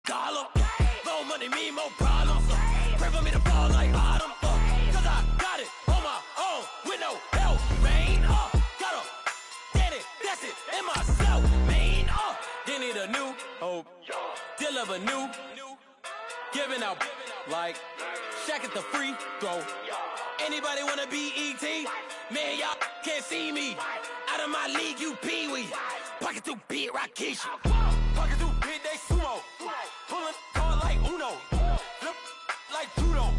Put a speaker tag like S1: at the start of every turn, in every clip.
S1: dollar. More money mean more problems. Pray for me to fall like autumn. Cause I got it on my own with no help. Main up, got up, get it, that's it, in myself. Main up, they need a new hope. Deliver new, giving out like Shaq at the free throw. Anybody wanna be ET? Man, y'all can't see me. Out of my league, you pee-wee. Pocket too big, Rakishi. Pocket too big, they sumo. Pulling card like Uno. Flip like judo.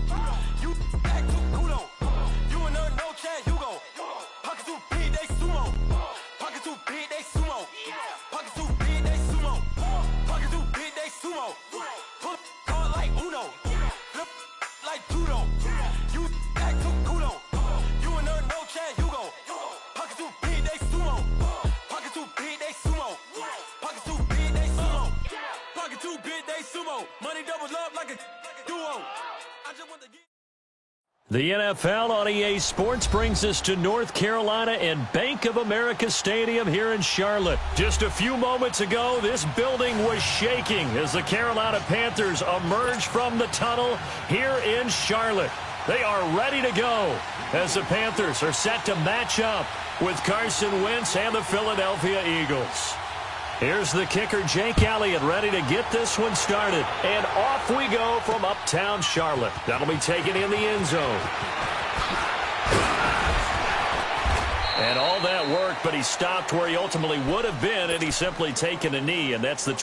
S1: You act too kudo. You and her, no chance, you go. Pocket too big, they sumo. Pocket too big, they sumo. Pocket too big, they sumo. Pocket too big, they sumo. Pull card like Uno. Flip like judo. You act too kudo. You and her, no chance, you go. Pocket too big, they sumo. Pocket too big, they sumo. Pocket too big, they sumo. Pocket too big, they sumo. Money doubles up like a duo. I just want to get.
S2: The NFL on EA Sports brings us to North Carolina and Bank of America Stadium here in Charlotte. Just a few moments ago, this building was shaking as the Carolina Panthers emerged from the tunnel here in Charlotte. They are ready to go as the Panthers are set to match up with Carson Wentz and the Philadelphia Eagles. Here's the kicker, Jake Elliott, ready to get this one started. And off we go from uptown Charlotte. That'll be taken in the end zone. And all that work, but he stopped where he ultimately would have been, and he's simply taken a knee, and that's the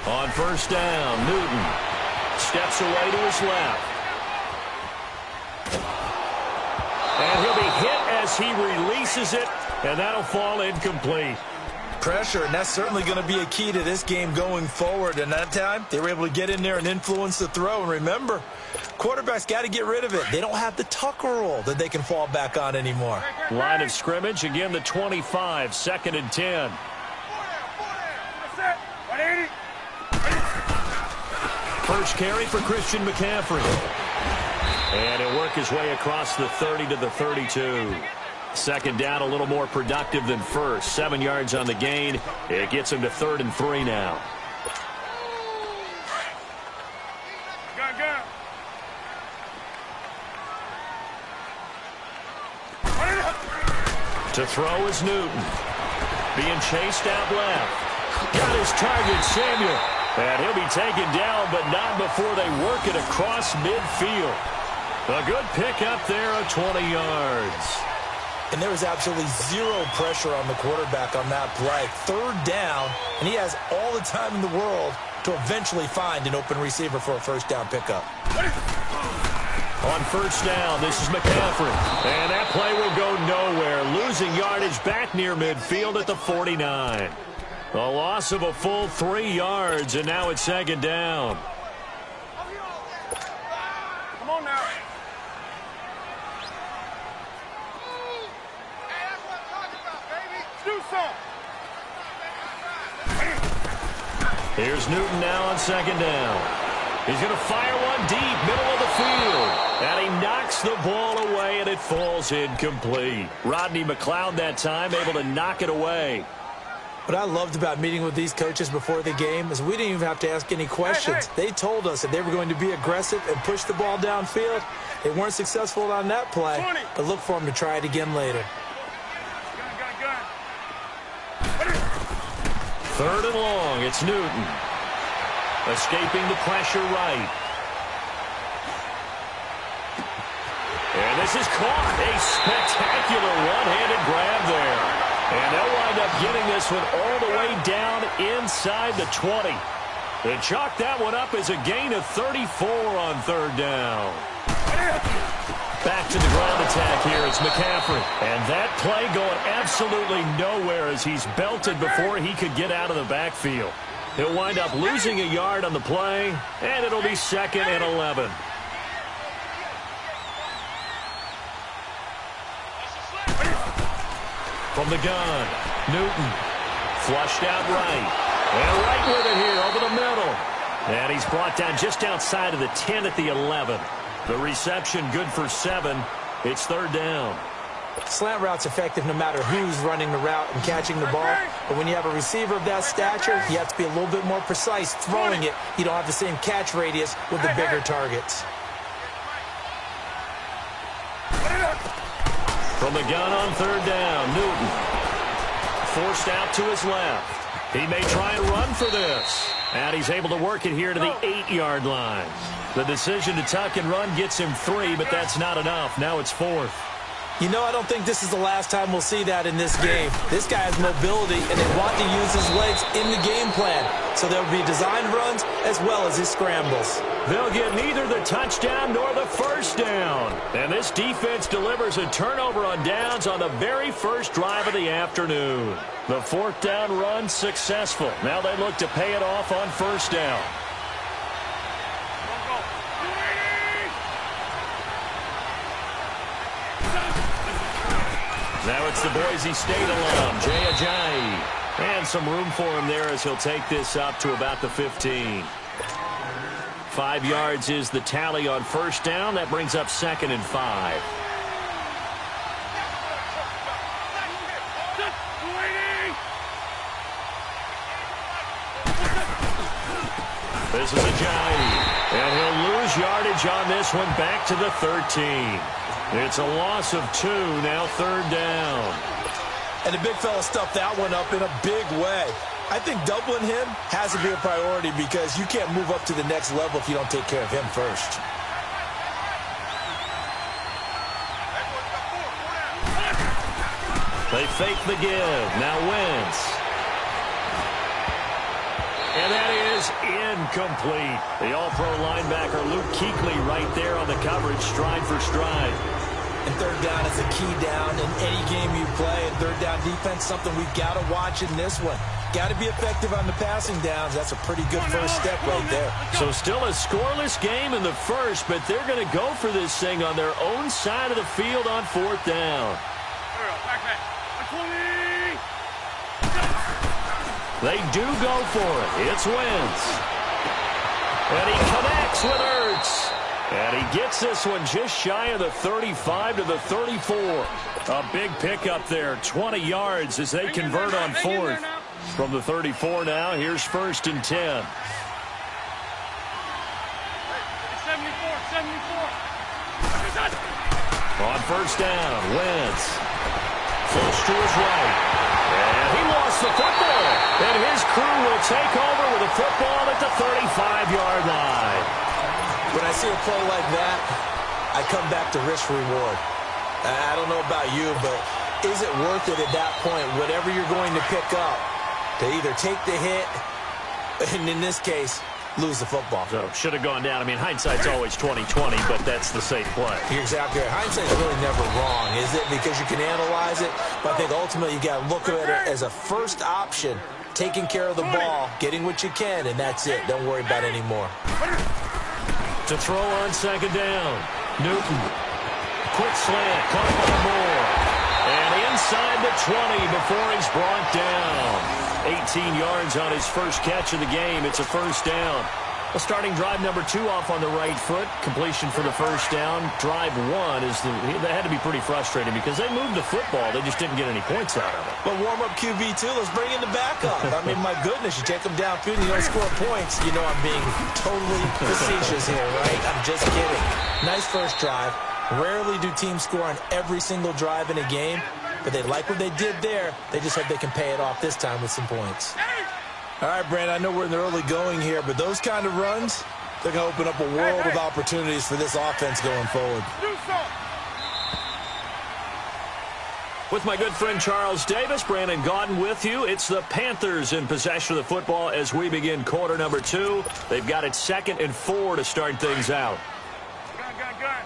S2: on first down, Newton steps away to his left. And he'll be hit as he releases it, and that'll fall incomplete.
S3: Pressure, and that's certainly going to be a key to this game going forward. And that time, they were able to get in there and influence the throw. And remember, quarterbacks got to get rid of it. They don't have the Tucker rule that they can fall back on anymore.
S2: Line of scrimmage, again the 25, 2nd and 10. First carry for Christian McCaffrey. And he'll work his way across the 30 to the 32. Second down, a little more productive than first. 7 yards on the gain. It gets him to 3rd and 3 now. To throw is Newton. Being chased out left. Got his target, Samuel. And he'll be taken down, but not before they work it across midfield. A good pick up there of 20 yards.
S3: And there was absolutely zero pressure on the quarterback on that play. 3rd down, and he has all the time in the world to eventually find an open receiver for a first down pickup.
S2: On first down, this is McCaffrey. And that play will go nowhere. Losing yardage back near midfield at the 49. A loss of a full 3 yards, and now it's 2nd down.
S4: Come on now.
S2: Here's Newton now on 2nd down. He's going to fire one deep, middle of the field. And he knocks the ball away, and it falls incomplete. Rodney McLeod that time able to knock it away.
S3: What I loved about meeting with these coaches before the game is we didn't even have to ask any questions. They told us that they were going to be aggressive and push the ball downfield. They weren't successful on that play, but look for them to try it again later.
S2: Third and long, it's Newton. Escaping the pressure right. And this is caught. A spectacular one-handed grab there. And they'll wind up getting this one all the way down inside the 20. They chalk that one up as a gain of 34 on third down. Back to the ground attack here. It's McCaffrey. And that play going absolutely nowhere as he's belted before he could get out of the backfield. He'll wind up losing a yard on the play, and it'll be 2nd and 11. From the gun, Newton flushed out right. And right with it here over the middle. And he's brought down just outside of the 10 at the 11. The reception good for 7. It's third down.
S3: Slant route's effective no matter who's running the route and catching the ball. But when you have a receiver of that stature, you have to be a little bit more precise throwing it. You don't have the same catch radius with the bigger targets.
S2: From the gun on third down, Newton forced out to his left. He may try and run for this. And he's able to work it here to the 8-yard line. The decision to tuck and run gets him 3, but that's not enough. Now it's 4th.
S3: You know, I don't think this is the last time we'll see that in this game. This guy has mobility, and they want to use his legs in the game plan. So there'll be designed runs as well as his scrambles.
S2: They'll get neither the touchdown nor the first down. And this defense delivers a turnover on downs on the very first drive of the afternoon. The 4th down run successful. Now they look to pay it off on first down. Now it's the Boise State alum, Jay Ajayi. And some room for him there as he'll take this up to about the 15. 5 yards is the tally on first down. That brings up 2nd and 5. This is Ajayi. And he'll lose yardage on this one back to the 13. It's a loss of 2, now third down.
S3: And the big fella stuffed that one up in a big way. I think doubling him has to be a priority because you can't move up to the next level if you don't take care of him first.
S2: They fake the give. Now Wentz. And that is incomplete. The all-pro linebacker Luke Kuechly right there on the coverage, stride for stride.
S3: And third down is a key down in any game you play. And third down defense, something we've got to watch in this one. Got to be effective on the passing downs. That's a pretty good first step right there.
S2: So still a scoreless game in the first, but they're going to go for this thing on their own side of the field on 4th down. They do go for it. It's Wentz. And he connects with Ertz. And he gets this one just shy of the 35 to the 34. A big pickup there, 20 yards as they convert on 4th. From the 34 now, here's 1st and 10.
S4: 74.
S2: On first down, Wentz. Flush to his right. And he lost the football. And his crew will take over with the football at the 35-yard line.
S3: When I see a play like that, I come back to risk-reward. I don't know about you, but is it worth it at that point, whatever you're going to pick up, to either take the hit, and in this case, lose the football?
S2: So should have gone down. I mean, hindsight's always 20/20, but that's the safe play.
S3: You're exactly right. Hindsight's really never wrong, is it? Because you can analyze it, but I think ultimately you got to look at it as a first option, taking care of the ball, getting what you can, and that's it. Don't worry about it anymore.
S2: To throw on second down, Newton. Quick slant, caught by Moore. And inside the 20 before he's brought down. 18 yards on his first catch of the game. It's a first down. Well, starting drive number 2 off on the right foot. Completion for the first down. Drive 1 that had to be pretty frustrating because they moved the football. They just didn't get any points out of it.
S3: But warm-up QB2, let's bring in the backup. I mean, my goodness, you take them downfield and you don't score points. You know I'm being totally facetious here, right? I'm just kidding. Nice first drive. Rarely do teams score on every single drive in a game, but they like what they did there. They just hope they can pay it off this time with some points. All right, Brandon, I know we're in the early going here, but those kind of runs, they're going to open up a world of opportunities for this offense going forward.
S2: With my good friend Charles Davis, Brandon Gaudin with you. It's the Panthers in possession of the football as we begin quarter number 2. They've got it 2nd and 4 to start things out.
S4: Gun.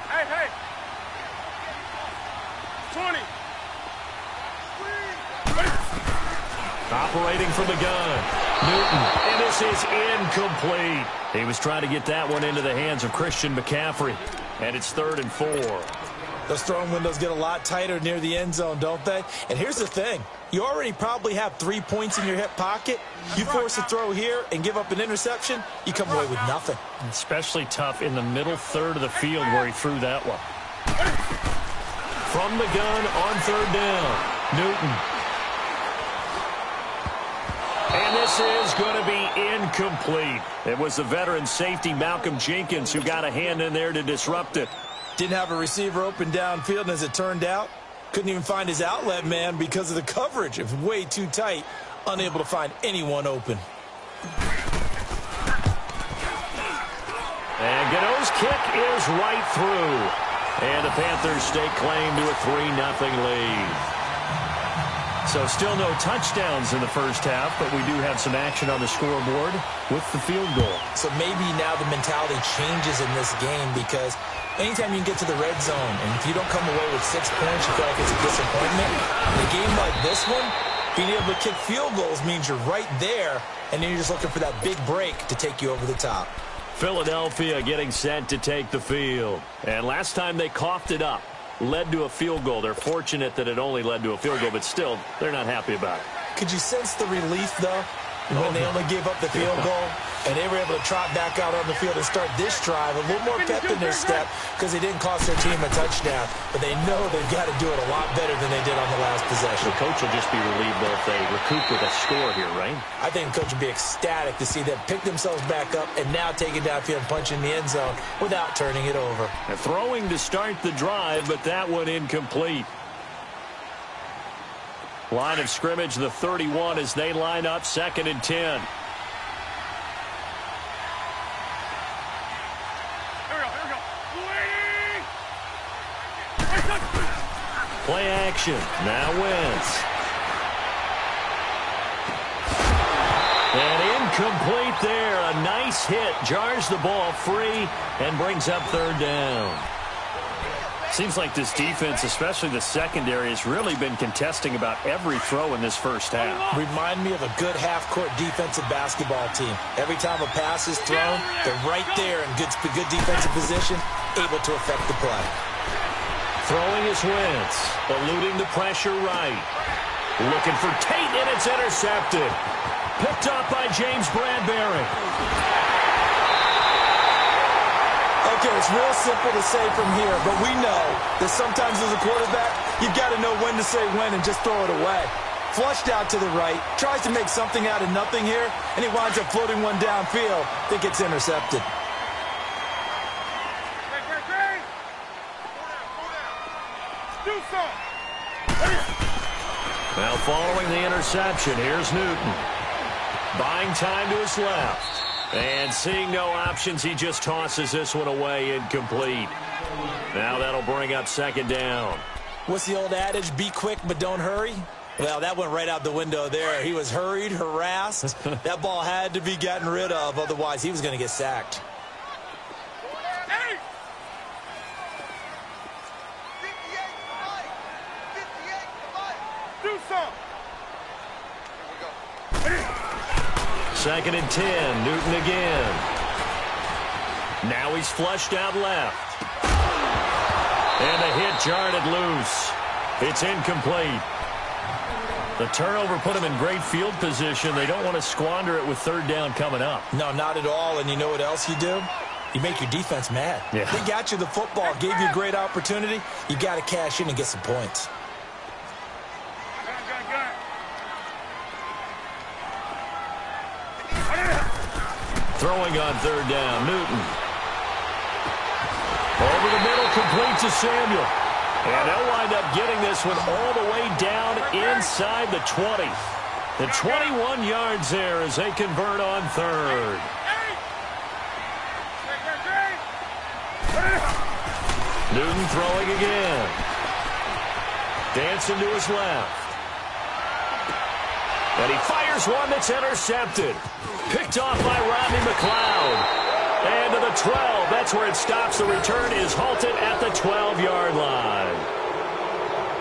S4: Hey. 20.
S2: Operating from the gun, Newton, and this is incomplete. He was trying to get that one into the hands of Christian McCaffrey, and it's 3rd and 4.
S3: Those throwing windows get a lot tighter near the end zone, don't they? And here's the thing. You already probably have 3 points in your hip pocket. You force a throw here and give up an interception, you come away with nothing.
S2: Especially tough in the middle third of the field where he threw that one. From the gun on 3rd down, Newton. And this is going to be incomplete. It was the veteran safety Malcolm Jenkins who got a hand in there to disrupt it.
S3: Didn't have a receiver open downfield, and as it turned out, couldn't even find his outlet man because of the coverage. It was way too tight, unable to find anyone open.
S2: And Gano's kick is right through. And the Panthers stake claim to a 3-0 lead. So still no touchdowns in the first half, but we do have some action on the scoreboard with the field goal. So
S3: maybe now the mentality changes in this game because anytime you can get to the red zone, and if you don't come away with 6 points, you feel like it's a disappointment. In a game like this one, being able to kick field goals means you're right there, and then you're just looking for that big break to take you over the top.
S2: Philadelphia getting set to take the field. And last time they coughed it up, led to a field goal. They're fortunate that it only led to a field goal, but still, they're not happy about it.
S3: Could you sense the relief, though, when they only gave up the field goal and they were able to trot back out on the field and start this drive a little more pep in their step because they didn't cost their team a touchdown, but they know they've got to do it a lot better than they did on the last possession.
S2: The coach will just be relieved, though, if they recoup with a score here, right?
S3: I think the coach would be ecstatic to see them pick themselves back up and now take it downfield and punch in the end zone without turning it over.
S2: And throwing to start the drive, but that one incomplete. Line of scrimmage, the 31 as they line up 2nd and 10. Play action. Now Wentz. And incomplete there. A nice hit. Jars the ball free and brings up 3rd down. Seems like this defense, especially the secondary, has really been contesting about every throw in this first half.
S3: Remind me of a good half-court defensive basketball team. Every time a pass is thrown, they're right there in good defensive position, able to affect the play.
S2: Throwing is Wentz, eluding the pressure right. Looking for Tate, and it's intercepted. Picked up by James Bradbury.
S3: Okay, it's real simple to say from here, but we know that sometimes as a quarterback, you've got to know when to say when and just throw it away. Flushed out to the right, tries to make something out of nothing here, and he winds up floating one downfield that gets intercepted.
S2: Now following the interception, here's Newton. Buying time to his left. And seeing no options, he just tosses this one away, incomplete. Now that'll bring up 2nd down.
S3: What's the old adage? Be quick, but don't hurry? Well, that went right out the window there. He was hurried, harassed. That ball had to be gotten rid of, otherwise he was going to get sacked.
S4: Do something.
S2: 2nd and 10, Newton again. Now he's flushed out left. And the hit jarred it loose. It's incomplete. The turnover put them in great field position. They don't want to squander it with third down coming up.
S3: No, not at all. And you know what else you do? You make your defense mad.
S2: Yeah.
S3: They got you the football, gave you a great opportunity. You got to cash in and get some points.
S2: Throwing on third down, Newton. Over the middle, complete to Samuel. And they'll wind up getting this one all the way down inside the 20. The 21 yards there as they convert on third. Newton throwing again. Dancing to his left. And he fires one that's intercepted. Picked off by Rodney McLeod. And to the 12. That's where it stops. The return is halted at the 12-yard line.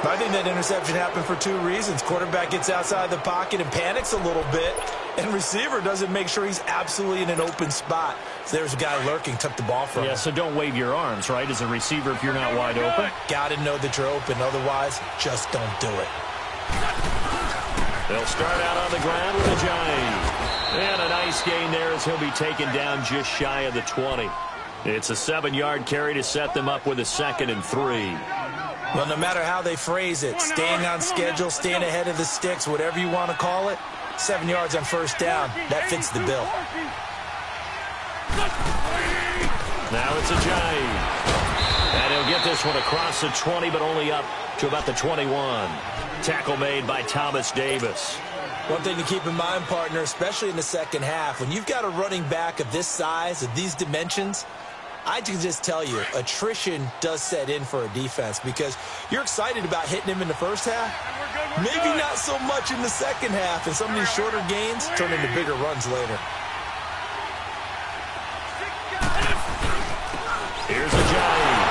S3: I think that interception happened for two reasons. Quarterback gets outside the pocket and panics a little bit. And receiver doesn't make sure he's absolutely in an open spot. So there's a guy lurking, took the ball from him.
S2: Yeah, so don't wave your arms, right, as a receiver if you're not wide open.
S3: Got to know that you're open. Otherwise, just don't do it.
S2: They'll start out on the ground with a giant. And a nice gain there as he'll be taken down just shy of the 20. It's a 7-yard carry to set them up with a 2nd and 3.
S3: Well, no matter how they phrase it, staying on schedule, staying ahead of the sticks, whatever you want to call it, 7 yards on first down, that fits the bill.
S2: Now it's a giant. And he'll get this one across the 20, but only up to about the 21. Tackle made by Thomas Davis.
S3: One thing to keep in mind, partner, especially in the second half, when you've got a running back of this size, of these dimensions, I can just tell you, attrition does set in for a defense because you're excited about hitting him in the first half. Maybe not so much in the second half, and some of these shorter gains turn into bigger runs later.
S2: Here's a giant.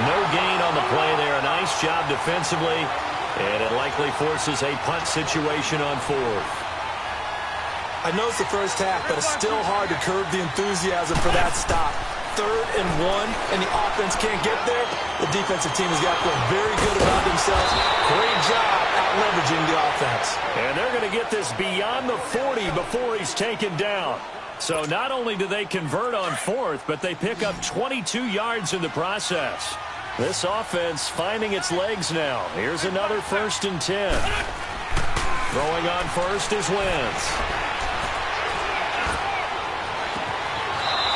S2: No gain on the play there. A nice job defensively. And it likely forces a punt situation on fourth.
S3: I know it's the first half, but it's still hard to curb the enthusiasm for that stop. 3rd and 1, and the offense can't get there. The defensive team has got to feel very good about themselves. Great job out leveraging the offense.
S2: And they're going to get this beyond the 40 before he's taken down. So not only do they convert on fourth, but they pick up 22 yards in the process. This offense finding its legs now. Here's another 1st and 10. Throwing on first is Wentz.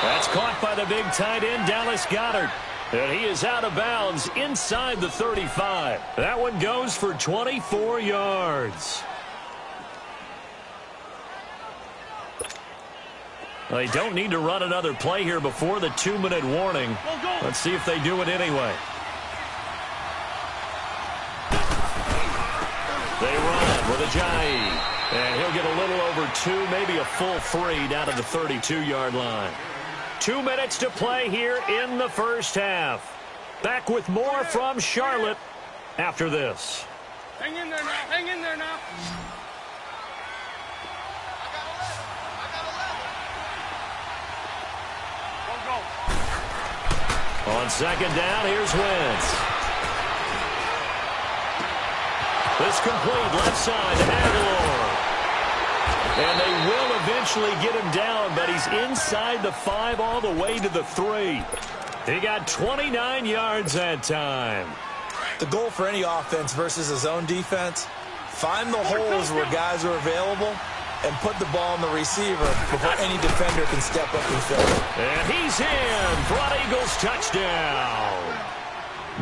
S2: That's caught by the big tight end, Dallas Goedert. And he is out of bounds inside the 35. That one goes for 24 yards. They don't need to run another play here before the 2-minute warning. Let's see if they do it anyway. They run with Ajayi. And he'll get a little over 2, maybe a full 3 down to the 32-yard line. 2 minutes to play here in the first half. Back with more from Charlotte after this.
S4: Hang in there now. Hang in there now.
S2: On second down, here's Wentz. This complete left side to Aguilar. And they will eventually get him down, but he's inside the 5 all the way to the 3. He got 29 yards that time.
S3: The goal for any offense versus his own defense, find the holes where guys are available and put the ball on the receiver before any defender can step up and fill it.
S2: And he's in for an Eagles touchdown.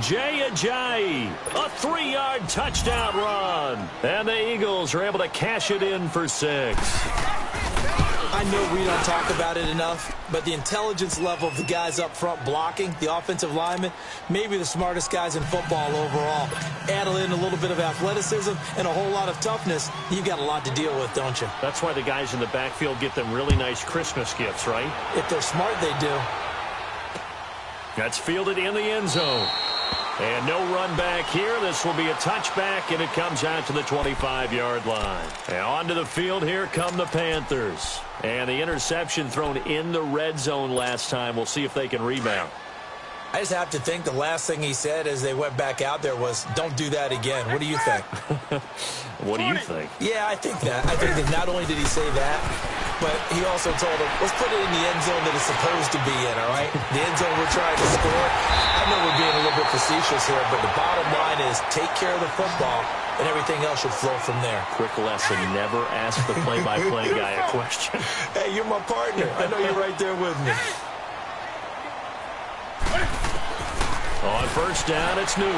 S2: Jay Ajayi, a 3-yard touchdown run. And the Eagles are able to cash it in for 6.
S3: I know we don't talk about it enough, but the intelligence level of the guys up front blocking, the offensive linemen, maybe the smartest guys in football overall. Add in a little bit of athleticism and a whole lot of toughness, you've got a lot to deal with, don't you?
S2: That's why the guys in the backfield get them really nice Christmas gifts, right?
S3: If they're smart, they do.
S2: That's fielded in the end zone. And no run back here. This will be a touchback, and it comes out to the 25-yard line. And onto the field, here come the
S3: And
S2: And the interception thrown in the red zone last time. We'll see if they can rebound.
S3: I just have to think the last thing he said as they went back out there was, don't do that again. What do you think?
S2: What do you think?
S3: Yeah, I think that. I think that not only did he say that, but he also told him, let's put it in the end zone that it's supposed to be in, all right? The end zone we're trying to score. I know we're being a little bit facetious here, but the bottom line is take care of the football, and everything else should flow from there.
S2: Quick lesson, never ask the play-by-play guy a question.
S3: Hey, you're my partner. I know you're right there with me.
S2: On first down, it's Newton.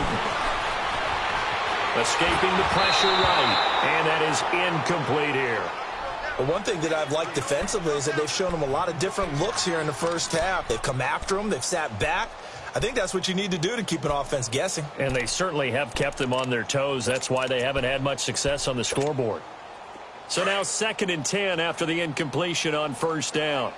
S2: Escaping the pressure right, and that is incomplete here.
S3: Well, one thing that I've liked defensively is that they've shown him a lot of different looks here in the first half. They've come after him. They've sat back. I think that's what you need to do to keep an offense guessing.
S2: And they certainly have kept them on their toes. That's why they haven't had much success on the scoreboard. So now 2nd and 10 after the incompletion on first down.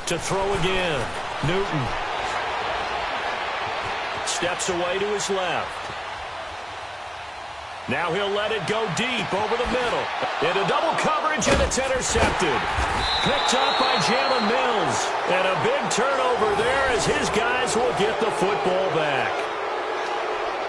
S2: To throw again, Newton steps away to his left. Now he'll let it go deep over the middle. Into double coverage, and it's intercepted. Picked up by Jalen Mills. And a big turnover there as his guys will get the football back.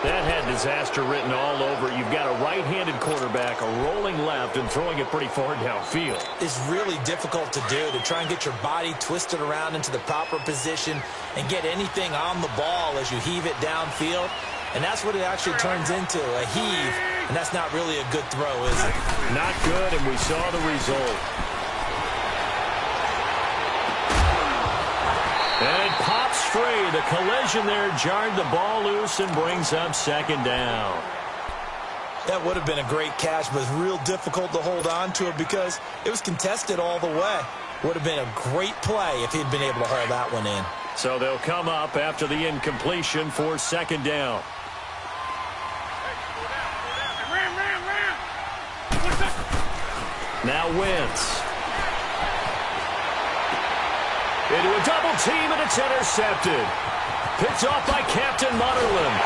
S2: That had disaster written all over it. You've got a right-handed quarterback, a rolling left, and throwing it pretty far downfield.
S3: It's really difficult to do, to try and get your body twisted around into the proper position and get anything on the ball as you heave it downfield. And that's what it actually turns into, a heave. And that's not really a good throw, is it?
S2: Not good, and we saw the result. And it pops free. The collision there jarred the ball loose and brings up 2nd down.
S3: That would have been a great catch, but it's real difficult to hold on to it because it was contested all the way. Would have been a great play if he'd been able to hold that one in.
S2: So they'll come up after the incompletion for 2nd down. Now Wentz. Into a double team, and it's intercepted. Picked off by Captain Mutterland.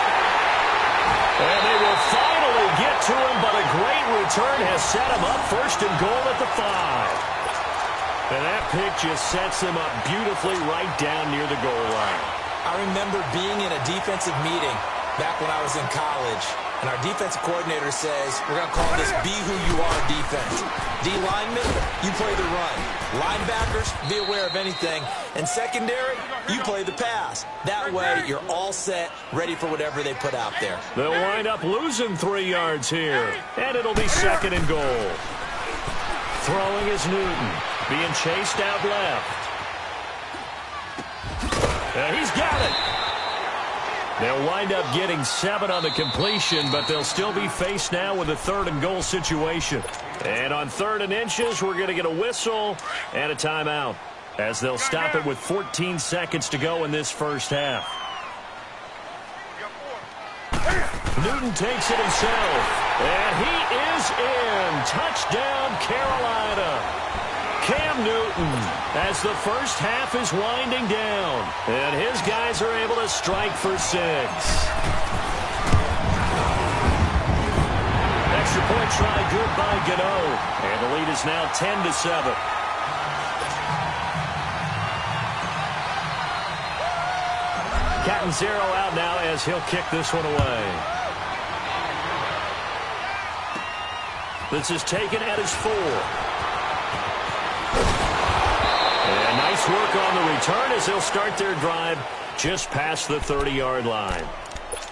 S2: And they will finally get to him, but a great return has set him up 1st and goal at the 5. And that pick just sets him up beautifully right down near the goal line.
S3: I remember being in a defensive meeting back when I was in college, and our defensive coordinator says, we're going to call this Be Who You Are defense. D linemen, you play the run. Linebackers, be aware of anything. And secondary, you play the pass. That way, you're all set, ready for whatever they put out there.
S2: They'll wind up losing 3 yards here, and it'll be 2nd and goal. Throwing is Newton, being chased out left. And he's got it. They'll wind up getting 7 on the completion, but they'll still be faced now with a 3rd and goal situation. And on 3rd and inches, we're going to get a whistle and a timeout as they'll stop it with 14 seconds to go in this first half. Newton takes it himself, and he is in. Touchdown, Carolina. Cam Newton, as the first half is winding down, and his guys are able to strike for 6. Extra point try good by Gano, and the lead is now 10-7. Catanzaro out now as he'll kick this one away. This is taken at his 4. And nice work on the return as they'll start their drive just past the 30-yard line.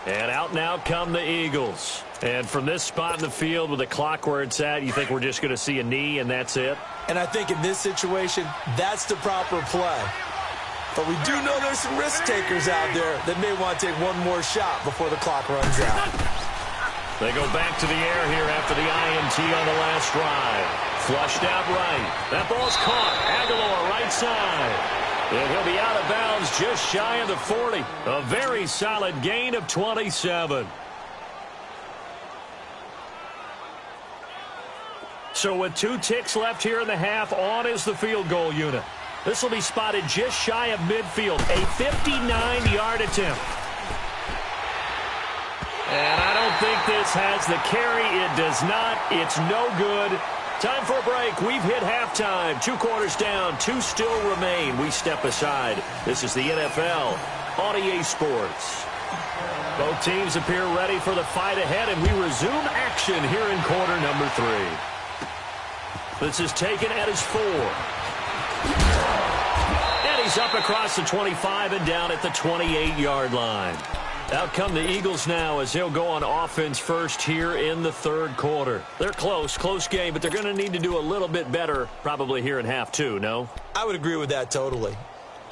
S2: And out now come the Eagles. And from this spot in the field with the clock where it's at, you think we're just going to see a knee and that's it?
S3: And I think in this situation, that's the proper play. But we do know there's some risk takers out there that may want to take one more shot before the clock runs out.
S2: They go back to the air here after the INT on the last drive. Flushed out right. That ball's caught. Aguilar right side. And he'll be out of bounds just shy of the 40. A very solid gain of 27. So with 2 ticks left here in the half, on is the field goal unit. This will be spotted just shy of midfield. A 59-yard attempt. And I don't think this has the carry. It does not. It's no good. Time for a break. We've hit halftime. 2 quarters down. 2 still remain. We step aside. This is the NFL on EA Sports. Both teams appear ready for the fight ahead, and we resume action here in quarter number 3. This is taken at his 4. And he's up across the 25 and down at the 28-yard line. Out come the Eagles now as they'll go on offense first here in the 3rd quarter. They're close game, but they're going to need to do a little bit better probably here in half 2, no?
S3: I would agree with that totally.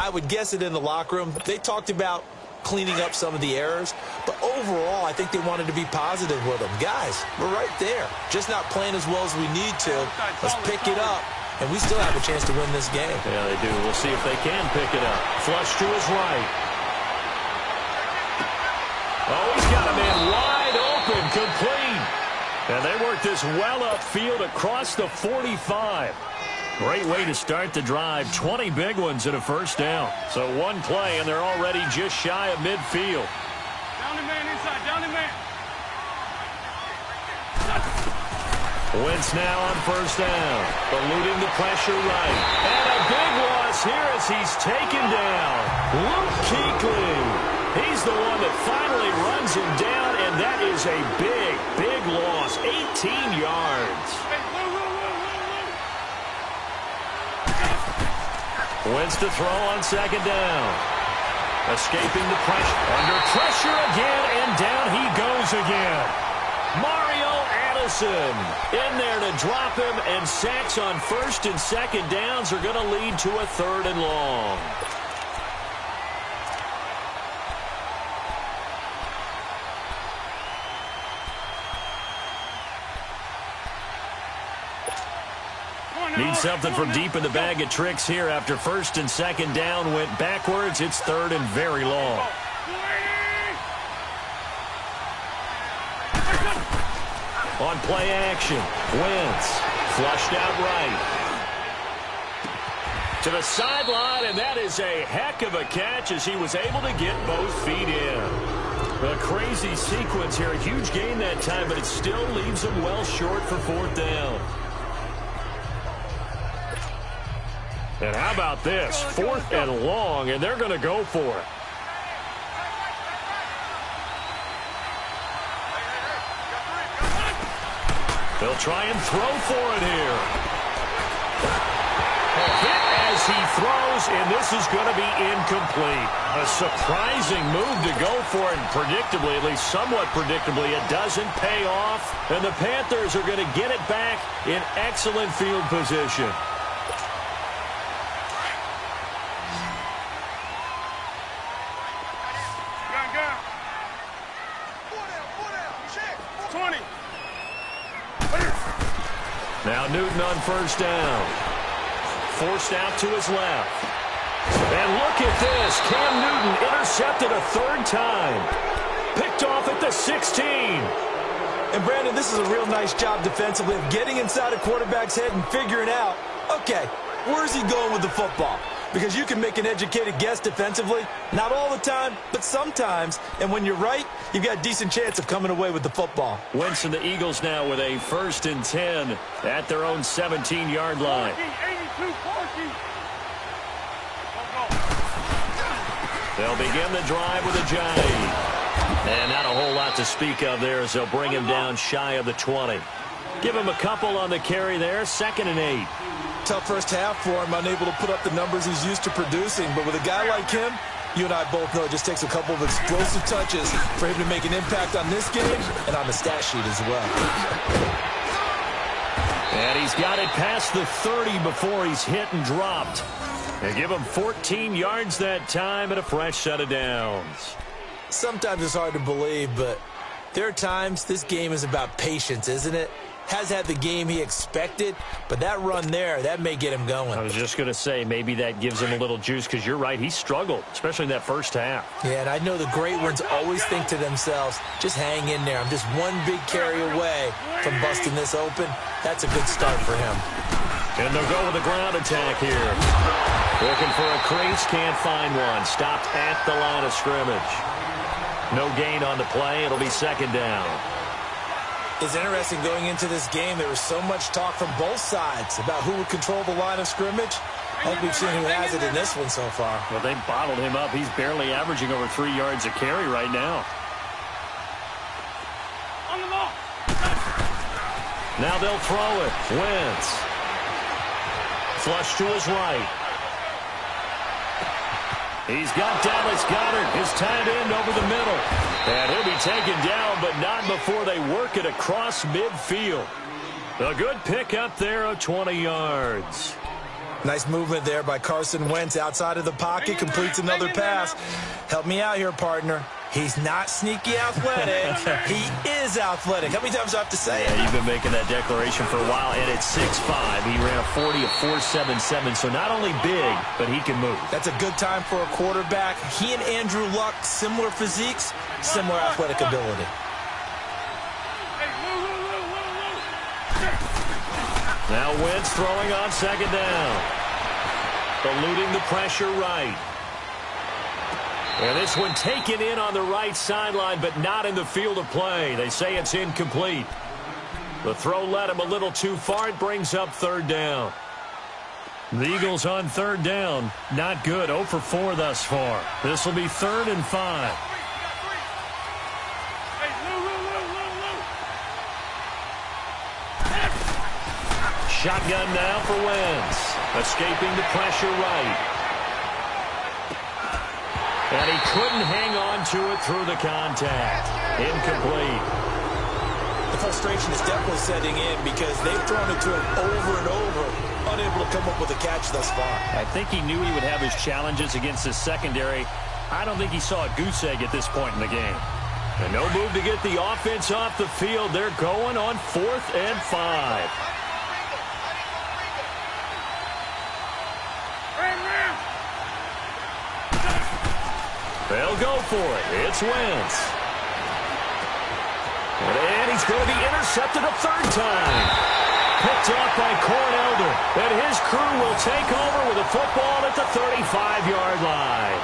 S3: I would guess it in the locker room. They talked about cleaning up some of the errors, but overall I think they wanted to be positive with them. Guys, we're right there. Just not playing as well as we need to. Let's pick it up, and we still have a chance to win this game.
S2: Yeah, they do. We'll see if they can pick it up. Flush to his right. Oh, he's got a man wide open, complete. And they work this well upfield across the 45. Great way to start the drive. 20 big ones and a first down. So 1 play, and they're already just shy of midfield.
S4: Down the man inside, down the man.
S2: Wentz now on first down, eluding the pressure right. And a big loss here as he's taken down. Luke Kuechly. He's the one that finally runs him down, and that is a big, big loss. 18 yards. Wentz to throw on second down. Escaping the pressure. Under pressure again, and down he goes again. Mario Addison in there to drop him, and sacks on first and second downs are going to lead to a 3rd and long. Need something from deep in the bag of tricks here after first and second down went backwards. It's 3rd and very long. On play action, Wentz flushed out right. To the sideline, and that is a heck of a catch as he was able to get both feet in. A crazy sequence here. A huge gain that time, but it still leaves him well short for 4th down. And how about this? 4th and long, and they're going to go for it. They'll try and throw for it here. A hit as he throws, and this is going to be incomplete. A surprising move to go for it, and predictably, at least somewhat predictably, it doesn't pay off. And the Panthers are going to get it back in excellent field position. Now Newton on first down. Forced out to his left. And look at this. Cam Newton intercepted a 3rd time. Picked off at the 16.
S3: And Brandon, this is a real nice job defensively of getting inside a quarterback's head and figuring out, okay, where's he going with the football? Because you can make an educated guess defensively. Not all the time, but sometimes. And when you're right, you've got a decent chance of coming away with the football.
S2: Wentz and the Eagles now with a 1st and 10 at their own 17-yard line.
S4: 82-40.
S2: They'll begin the drive with a jive. And not a whole lot to speak of there as they'll bring him down shy of the 20. Give him a couple on the carry there. 2nd and 8.
S3: Tough first half for him, unable to put up the numbers he's used to producing. But with a guy like him, you and I both know it just takes a couple of explosive touches for him to make an impact on this game and on the stat sheet as well.
S2: And he's got it past the 30 before he's hit and dropped. They give him 14 yards that time and a fresh set of downs.
S3: Sometimes it's hard to believe, but there are times this game is about patience, isn't it? Has had the game he expected, but that run there, that may get him going.
S2: I was just going to say, maybe that gives him a little juice, because you're right, he struggled, especially in that first half.
S3: Yeah, and I know the great ones always think to themselves, just hang in there. I'm just one big carry away from busting this open. That's a good start for him.
S2: And they'll go with a ground attack here. Looking for a crease, can't find one. Stopped at the line of scrimmage. No gain on the play. It'll be second down.
S3: It's interesting going into this game. There was so much talk from both sides about who would control the line of scrimmage. I think we've seen who has it in this one so far.
S2: Well, they bottled him up. He's barely averaging over 3 yards a carry right now.
S4: On the ball.
S2: Now they'll throw it. Wentz. Flush to his right. He's got Dallas Goedert, his tight end, over the middle. And he'll be taken down, but not before they work it across midfield. A good pickup there of 20 yards.
S3: Nice movement there by Carson Wentz outside of the pocket, completes another pass. Help me out here, partner. He's not sneaky athletic. He is athletic. How many times do I have to say it?
S2: Yeah, you've been making that declaration for a while, and at 6'5", he ran a 40 of 4.77, so not only big, but he can move.
S3: That's a good time for a quarterback. He and Andrew Luck, similar physiques, similar athletic ability.
S2: Now Wentz throwing on second down. Eluding the pressure right. And this one taken in on the right sideline, but not in the field of play. They say it's incomplete. The throw led him a little too far. It brings up third down. The Eagles on third down. Not good. 0 for 4 thus far. This will be 3rd and 5. Shotgun now for Wentz. Escaping the pressure right. And he couldn't hang on to it through the contact. Incomplete.
S3: The frustration is definitely setting in because they've thrown it to him over and over, unable to come up with a catch thus far.
S2: I think he knew he would have his challenges against his secondary. I don't think he saw a goose egg at this point in the game. And no move to get the offense off the field. They're going on 4th and 5. They'll go for it. It's Wentz. And he's going to be intercepted a 3rd time. Picked off by Cornelder. And his crew will take over with a football at the 35-yard line.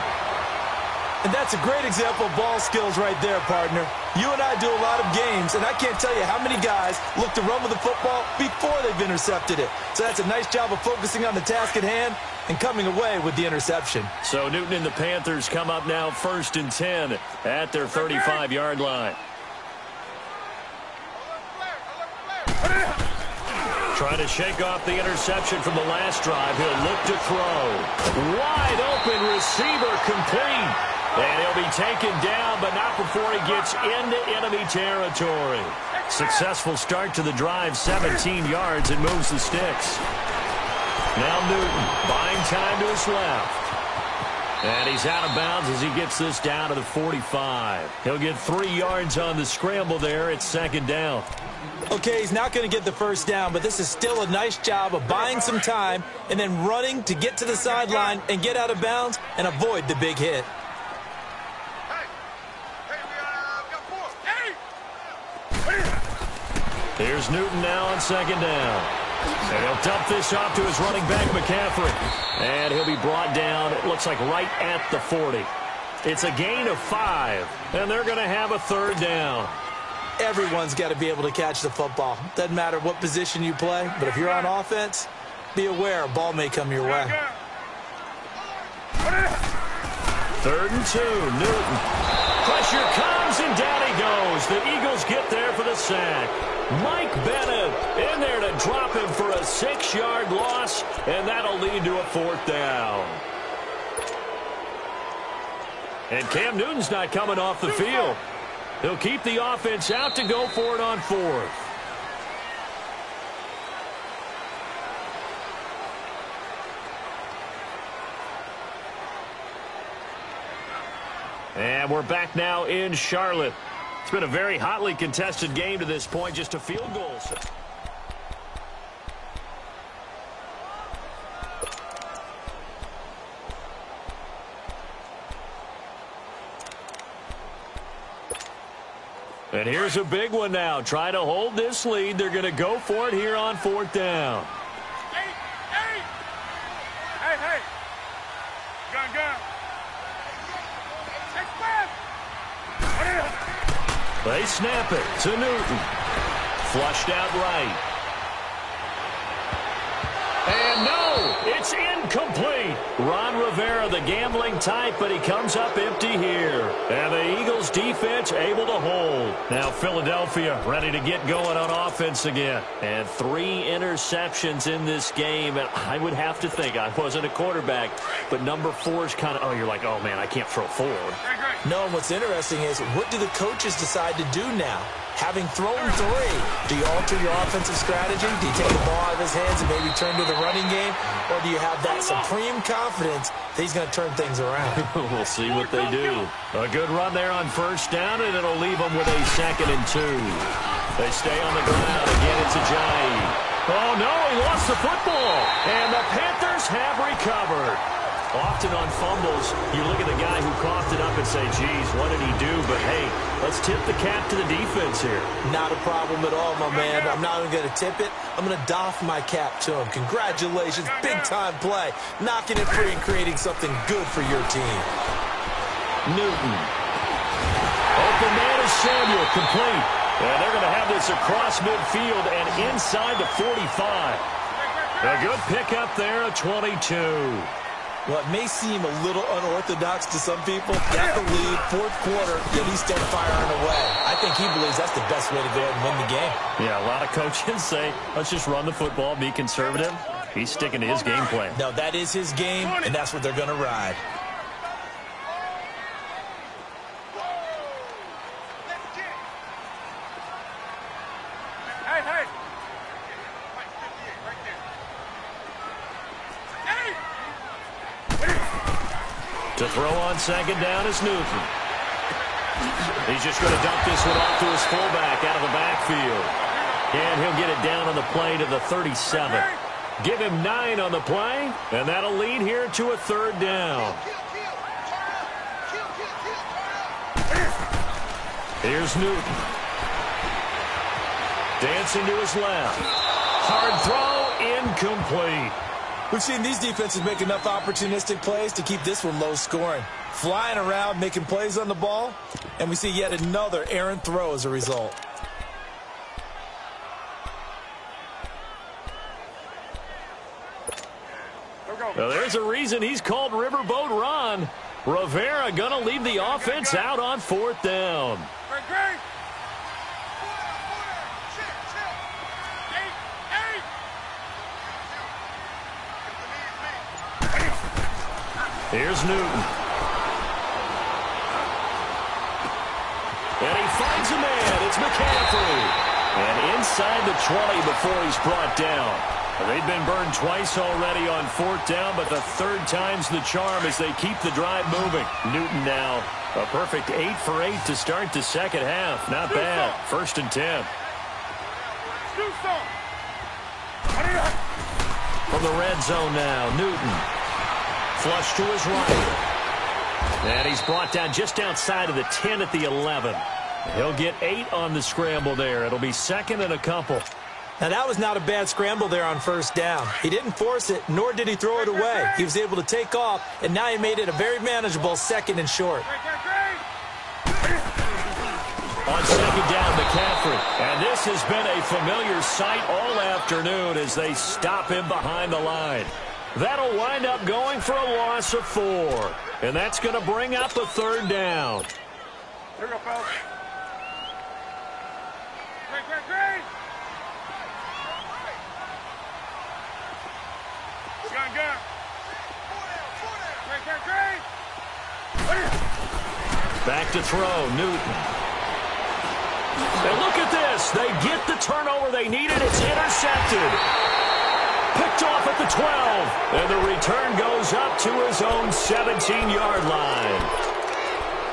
S3: And that's a great example of ball skills right there, partner. You and I do a lot of games, and I can't tell you how many guys look to run with the football before they've intercepted it. So that's a nice job of focusing on the task at hand and coming away with the interception. So
S2: Newton and the Panthers come up now 1st and 10 at their 35-yard line. Trying to shake off the interception from the last drive. He'll look to throw. Wide open receiver complete. And he'll be taken down, but not before he gets into enemy territory. Successful start to the drive, 17 yards, and moves the sticks. Now Newton buying time to his left. And he's out of bounds as he gets this down to the 45. He'll get 3 yards on the scramble there. It's 2nd down.
S3: Okay, he's not going to get the first down, but this is still a nice job of buying some time and then running to get to the sideline and get out of bounds and avoid the big hit.
S2: Here's Newton now on 2nd down. And he'll dump this off to his running back, McCaffrey. And he'll be brought down, it looks like, right at the 40. It's a gain of 5, and they're going to have a 3rd down.
S3: Everyone's got to be able to catch the football. Doesn't matter what position you play, but if you're on offense, be aware a ball may come your way.
S2: 3rd and 2, Newton. Pressure comes, and down he goes. The Eagles get there for the sack. Mike Bennett in there to drop him for a 6-yard loss, and that'll lead to a 4th down. And Cam Newton's not coming off the field. He'll keep the offense out to go for it on 4th. And we're back now in Charlotte. It's been a very hotly contested game to this point, just a field goal. And here's a big one now. Trying to hold this lead. They're going to go for it here on 4th down.
S4: Hey. Gun.
S2: They snap it to Newton. Flushed out right. And no, it's incomplete. Ron Rivera, the gambling type, but he comes up empty here. And the Eagles defense able to hold. Now Philadelphia ready to get going on offense again. And 3 interceptions in this game. And I would have to think, I wasn't a quarterback, but number 4 is kind of, oh, you're like, oh, man, I can't throw 4.
S3: No, and what's interesting is, what do the coaches decide to do now? Having thrown 3, do you alter your offensive strategy? Do you take the ball out of his hands and maybe turn to the running game? Or do you have that supreme confidence that he's going to turn things around?
S2: We'll see what they do. A good run there on first down, and it'll leave them with a 2nd and 2. They stay on the ground. Again, it's Ajayi. Oh, no, he lost the football. And the Panthers have recovered. Often on fumbles, you look at the guy who coughed it up and say, geez, what did he do? But, hey, let's tip the cap to the defense here.
S3: Not a problem at all, my man. I'm not even going to tip it. I'm going to doff my cap to him. Congratulations. Big-time play. Knocking it free and creating something good for your team.
S2: Newton. Open man is Samuel, complete. And they're going to have this across midfield and inside the 45. A good pickup there at 22.
S3: Well, it may seem a little unorthodox to some people. Got the lead, 4th quarter, yet he's still firing away. I think he believes that's the best way to go ahead and win the game.
S2: Yeah, a lot of coaches say, let's just run the football, be conservative. He's sticking to his game plan.
S3: No, that is his game, and that's what they're going to ride.
S4: Hey.
S2: To throw on 2nd down is Newton. He's just going to dump this one off to his fullback out of the backfield. And he'll get it down on the play to the 37. Give him 9 on the play, and that'll lead here to a 3rd down. Here's Newton. Dancing to his left. Hard throw, incomplete.
S3: We've seen these defenses make enough opportunistic plays to keep this one low scoring. Flying around, making plays on the ball, and we see yet another errant throw as a result.
S2: Well, there's a reason he's called Riverboat Ron. Rivera going to leave the offense out on 4th down. Here's Newton. And he finds a man. It's McCaffrey. And inside the 20 before he's brought down. They've been burned twice already on 4th down, but the 3rd time's the charm as they keep the drive moving. Newton now a perfect 8 for 8 to start the 2nd half. Not bad. 1st and 10. From the red zone now, Newton. Flush to his right. And he's brought down just outside of the 10 at the 11. He'll get 8 on the scramble there. It'll be 2nd and a couple.
S3: Now, that was not a bad scramble there on 1st down. He didn't force it, nor did he throw it away. He was able to take off, and now he made it a very manageable 2nd and short.
S2: On 2nd down, McCaffrey. And this has been a familiar sight all afternoon as they stop him behind the line. That'll wind up going for a loss of 4. And that's going to bring up a 3rd down.
S4: Here we go, fellas. Great. Gun. Great.
S2: Back to throw, Newton. And look at this. They get the turnover they needed. It's intercepted. Picked off at the 12. And the return goes up to his own 17-yard line.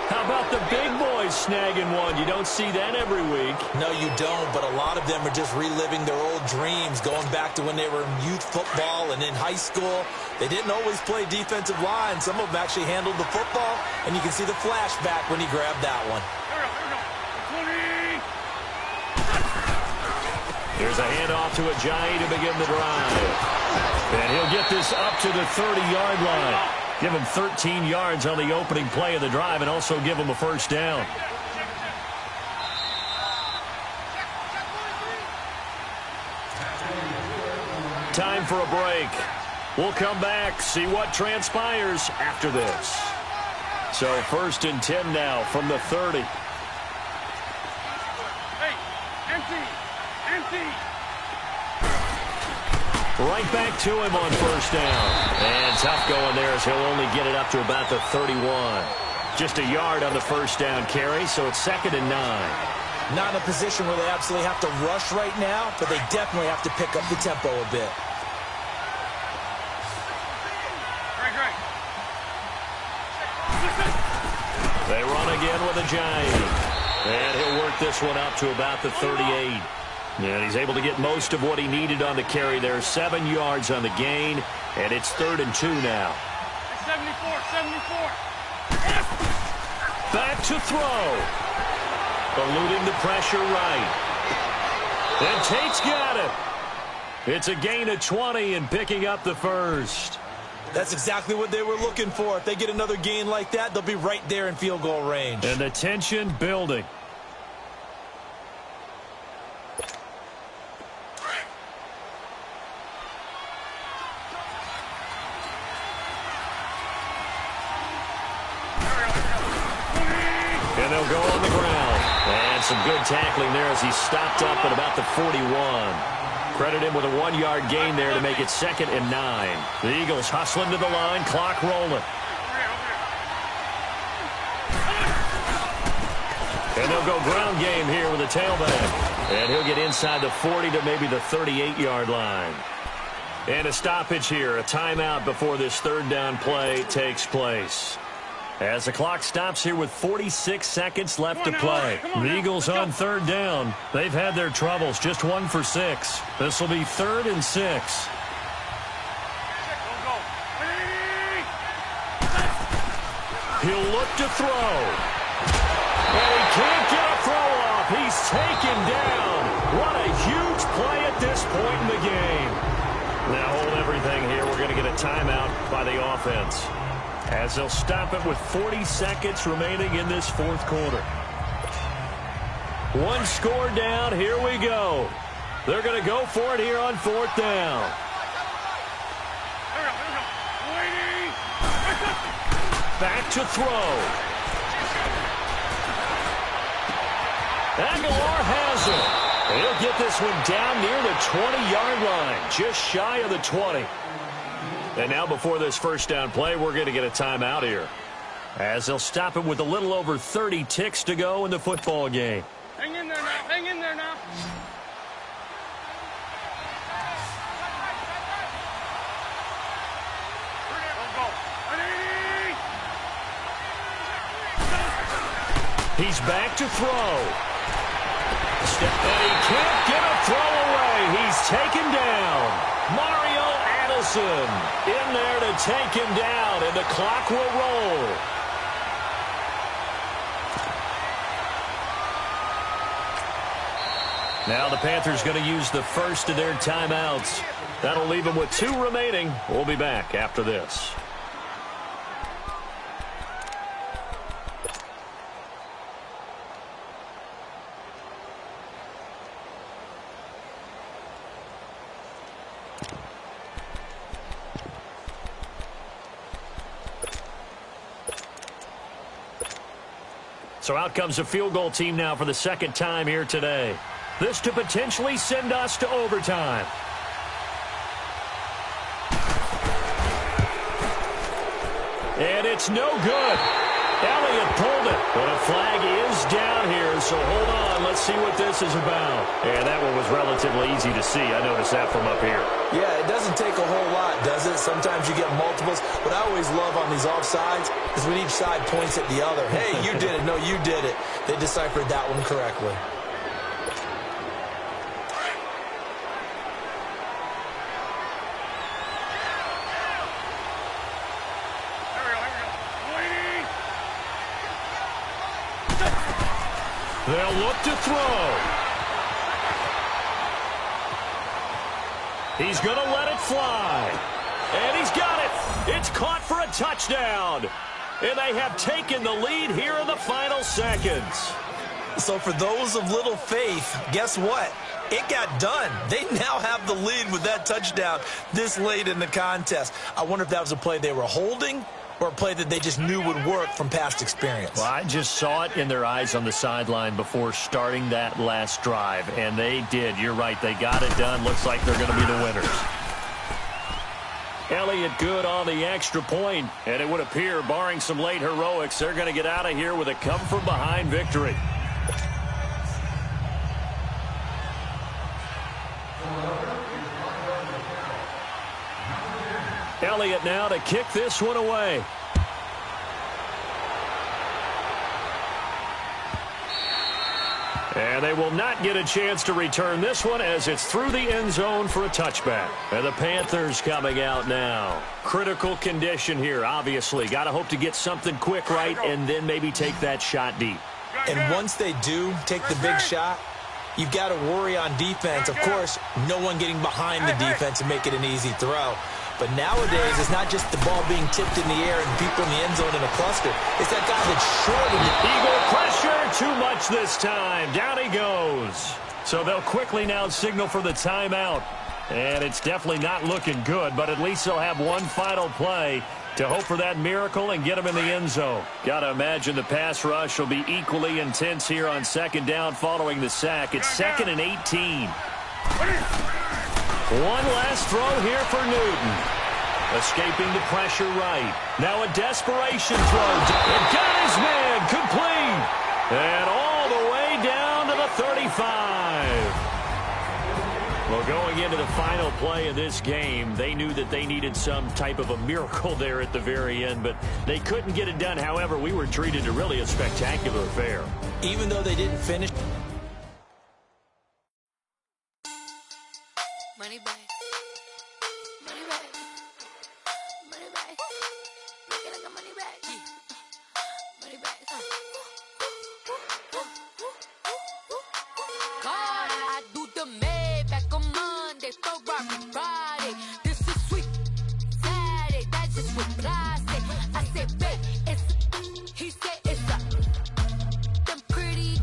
S2: How about the big boys snagging one? You don't see that every week.
S3: No, you don't, but a lot of them are just reliving their old dreams, going back to when they were in youth football and in high school. They didn't always play defensive line. Some of them actually handled the football, and you can see the flashback when he grabbed that one.
S2: Here's a handoff to Ajayi to begin the drive. And he'll get this up to the 30-yard line. Give him 13 yards on the opening play of the drive and also give him a 1st down. time for a break. We'll come back, see what transpires after this. So 1st and 10 now from the 30.
S4: Hey, empty. Empty.
S2: Right back to him on 1st down. And tough going there as he'll only get it up to about the 31. Just a yard on the 1st down carry, so it's 2nd and 9.
S3: Not in a position where they absolutely have to rush right now, but they definitely have to pick up the tempo a bit.
S4: Great.
S2: They run again with a giant. And he'll work this one up to about the 38. And he's able to get most of what he needed on the carry there. 7 yards on the gain, and it's 3rd and 2 now.
S4: 74.
S2: Back to throw. Eluding the pressure right. And Tate's got it. It's a gain of 20 and picking up the 1st.
S3: That's exactly what they were looking for. If they get another gain like that, they'll be right there in field goal range.
S2: And the tension building. And they'll go on the ground. And some good tackling there as he stopped up at about the 41. Credit him with a 1-yard gain there to make it 2nd and 9. The Eagles hustling to the line, clock rolling. And they'll go ground game here with a tailback. And he'll get inside the 40 to maybe the 38-yard line. And a stoppage here, a timeout before this 3rd down play takes place. As the clock stops here with 46 seconds left to play. The Eagles on 3rd down. They've had their troubles, just 1 for 6. This will be 3rd and 6. He'll look to throw. And he can't get a throw off. He's taken down. What a huge play at this point in the game. Now hold everything here. We're going to get a timeout by the offense, as they'll stop it with 40 seconds remaining in this 4th quarter. 1 score down. Here we go. They're going to go for it here on 4th down. Back to throw. Aguilar has it. He'll get this one down near the 20-yard line, just shy of the 20. And now before this 1st down play, we're going to get a timeout here, as they'll stop it with a little over 30 ticks to go in the football game.
S4: Hang in there now. Hang in there now.
S2: He's back to throw. And he can't get a throw away. He's taken down. Mario Addison in there to take him down, and the clock will roll. Now the Panthers going to use the first of their timeouts. That'll leave them with 2 remaining. We'll be back after this. So out comes the field goal team now for the 2nd time here today. This to potentially send us to overtime. And it's no good. Elliott pulled it, but a flag is down here, so hold on. Let's see what this is about. And that one was relatively easy to see. I noticed that from up here.
S3: Yeah, it doesn't take a whole lot, does it? Sometimes you get multiples. What I always love on these offsides is when each side points at the other. Hey, you did it. No, you did it. They deciphered that one correctly.
S2: They'll look to throw. He's going to let it fly. And he's got it. It's caught for a touchdown. And they have taken the lead here in the final seconds.
S3: So for those of little faith, guess what? It got done. They now have the lead with that touchdown this late in the contest. I wonder if that was a play they were holding or a play that they just knew would work from past experience.
S2: Well, I just saw it in their eyes on the sideline before starting that last drive, and they did. You're right. They got it done. Looks like they're going to be the winners. Elliott good on the extra point, and it would appear, barring some late heroics, they're going to get out of here with a come-from-behind victory. Elliott now to kick this one away. And they will not get a chance to return this one as it's through the end zone for a touchback. And the Panthers coming out now. Critical condition here, obviously. Got to hope to get something quick right and then maybe take that shot deep.
S3: And once they do take the big shot, you've got to worry on defense. Of course, no one getting behind the defense and make it an easy throw. But nowadays, it's not just the ball being tipped in the air and people in the end zone in a cluster. It's that guy that's short.
S2: Eagle pressure, too much this time. Down he goes. So they'll quickly now signal for the timeout. And it's definitely not looking good, but at least they'll have one final play to hope for that miracle and get them in the end zone. Got to imagine the pass rush will be equally intense here on second down following the sack. It's 2nd and 18. One last throw here for Newton. Escaping the pressure right. Now a desperation throw. It got his man complete. And all the way down to the 35. Well, going into the final play of this game, they knew that they needed some type of a miracle there at the very end, but they couldn't get it done. However, we were treated to really a spectacular affair.
S3: Even though they didn't finish.
S5: Money back. Money back. Money back. Make it like a money back. Money back. God, I do the Maybach on Monday, Ferrari Friday. This is sweet Saturday. That's just what I say. I say, babe, it's. He said it's a. Them pretty.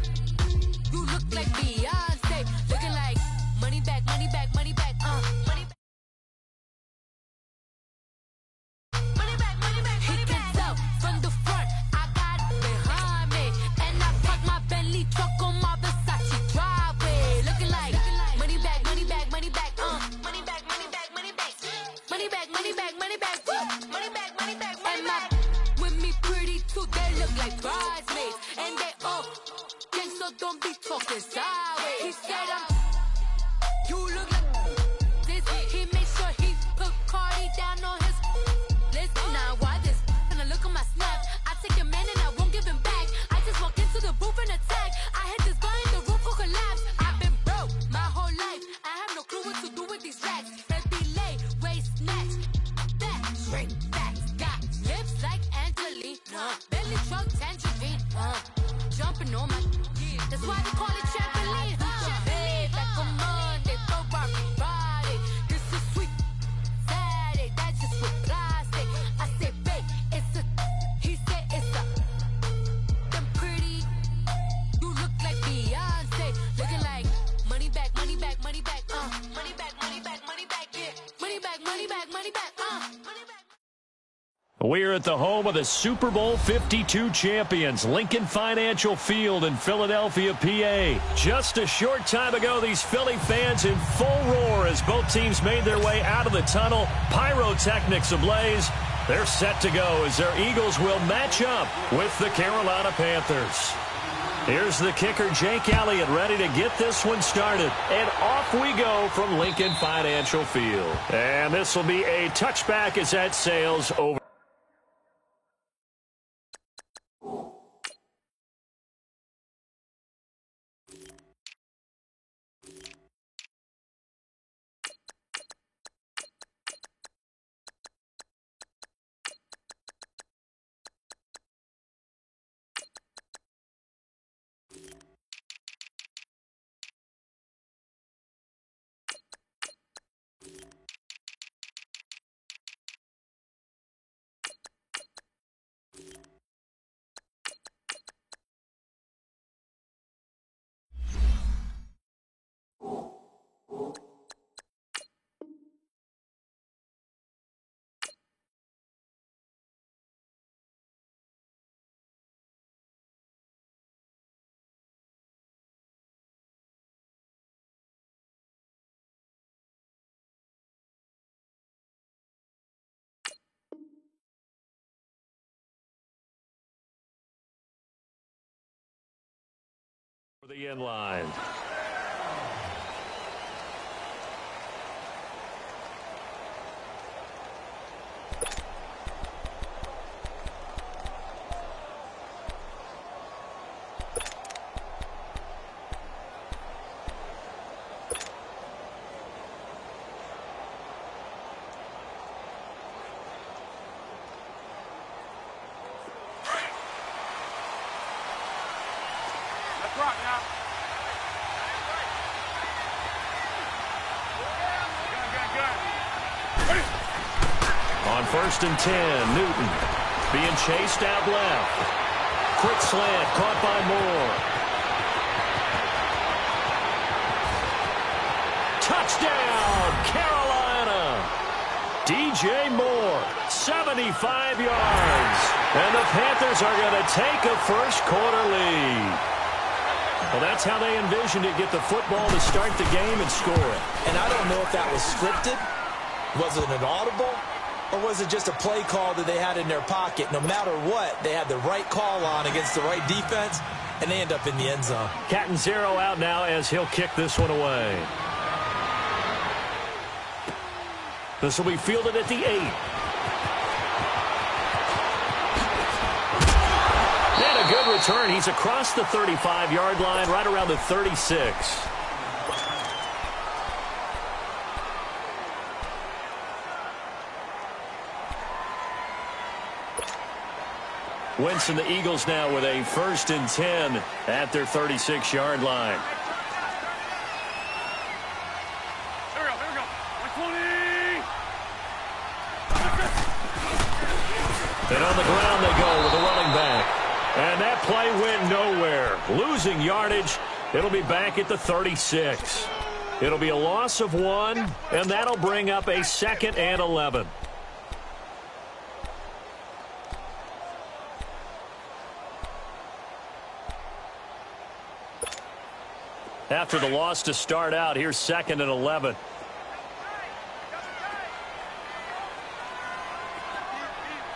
S5: You look like Beyonce. Looking like money back, money back, money back. Money back. Money back, money back, money back. He can tell from the front, I got it behind me. And I parked my Bentley truck on my Versace driveway. Looking like money back, money back, money back. Money back, money back, money back. Money back, money back, money back. Money back, money back, money back. And my with me pretty too, they look like bridesmaids. And they all gang, so don't be talking sideways. He said you look like this. He made sure he put Cardi down on his list. Now why this? And I look at my snap. I take a man and I won't give him back. I just walk into the booth and attack. I hit this guy in the roof will collapse. I've been broke my whole life. I have no clue what to do with these racks. Baby lay, waist snatch, back, straight back. Got lips like Angelina, belly truck tangerine. Jumping on my, that's why they call it trampoline. Hey, back on Monday, Ferrari Friday. This is sweet Saturday. That's just what I say. I say, babe, it's a. He said it's a. Them pretty. You look like Beyonce. Looking like money back, money back, money back. Money back, money back, money back. Yeah. Money back, money back, money back. Money back.
S2: We're at the home of the Super Bowl 52 champions, Lincoln Financial Field in Philadelphia, PA. Just a short time ago, these Philly fans in full roar as both teams made their way out of the tunnel. Pyrotechnics ablaze. They're set to go as their Eagles will match up with the Carolina Panthers. Here's the kicker, Jake Elliott, ready to get this one started. And off we go from Lincoln Financial Field. And this will be a touchback as that sails over. For the end line.
S4: Let's rock now. Good.
S2: On 1st and 10, Newton being chased out left. Quick slant caught by Moore. Touchdown, Carolina! DJ Moore, 75 yards. And the Panthers are going to take a first-quarter lead. Well, that's how they envisioned it, get the football to start the game and score it.
S3: And I don't know if that was scripted. Was it an audible? Or was it just a play call that they had in their pocket? No matter what, they had the right call on against the right defense, and they end up in the end zone.
S2: Catanzaro out now as he'll kick this one away. This will be fielded at the 8. And a good return. He's across the 35-yard line, right around the 36. Wentz and the Eagles now with a 1st and 10 at their 36-yard line.
S4: Here we go. 120.
S2: And on the ground they go with the running back. And that play went nowhere. Losing yardage. It'll be back at the 36. It'll be a loss of 1, and that'll bring up a 2nd and 11. After the loss to start out, here's 2nd and 11.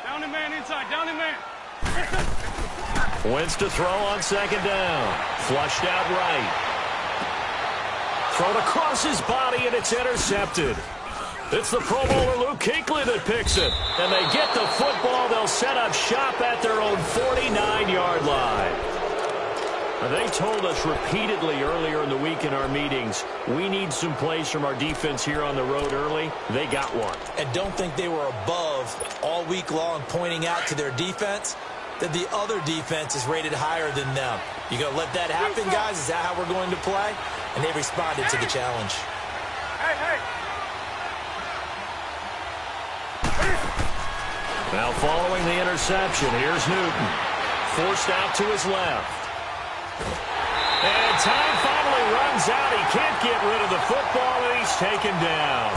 S4: Down the man inside. Down the man.
S2: Wentz to throw on 2nd down. Flushed out right. Thrown across his body, and it's intercepted. It's the Pro Bowler Luke Kuechly that picks it. And they get the football. They'll set up shop at their own 49-yard line. They told us repeatedly earlier in the week in our meetings, we need some plays from our defense here on the road early. They got one.
S3: And don't think they were above all week long pointing out to their defense that the other defense is rated higher than them. You going to let that happen, guys? Is that how we're going to play? And they responded to the challenge.
S4: Hey.
S2: Now following the interception, here's Newton. Forced out to his left. And time finally runs out. He can't get rid of the football, and he's taken down.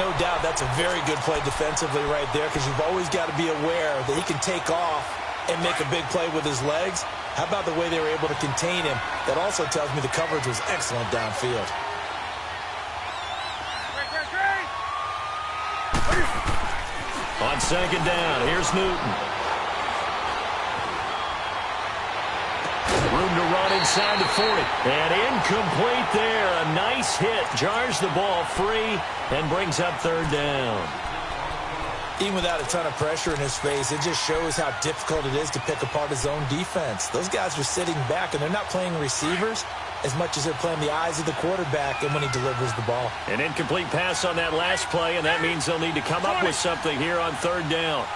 S3: No doubt that's a very good play defensively right there, because you've always got to be aware that he can take off and make a big play with his legs. How about the way they were able to contain him? That also tells me the coverage was excellent downfield.
S2: On 2nd down, here's Newton. Room to run inside the 40. And incomplete there. A nice hit. Jars the ball free and brings up 3rd down.
S3: Even without a ton of pressure in his face, it just shows how difficult it is to pick apart his own defense. Those guys are sitting back, and they're not playing receivers as much as they're playing the eyes of the quarterback and when he delivers the ball.
S2: An incomplete pass on that last play, and that means they'll need to come up with something here on 3rd down.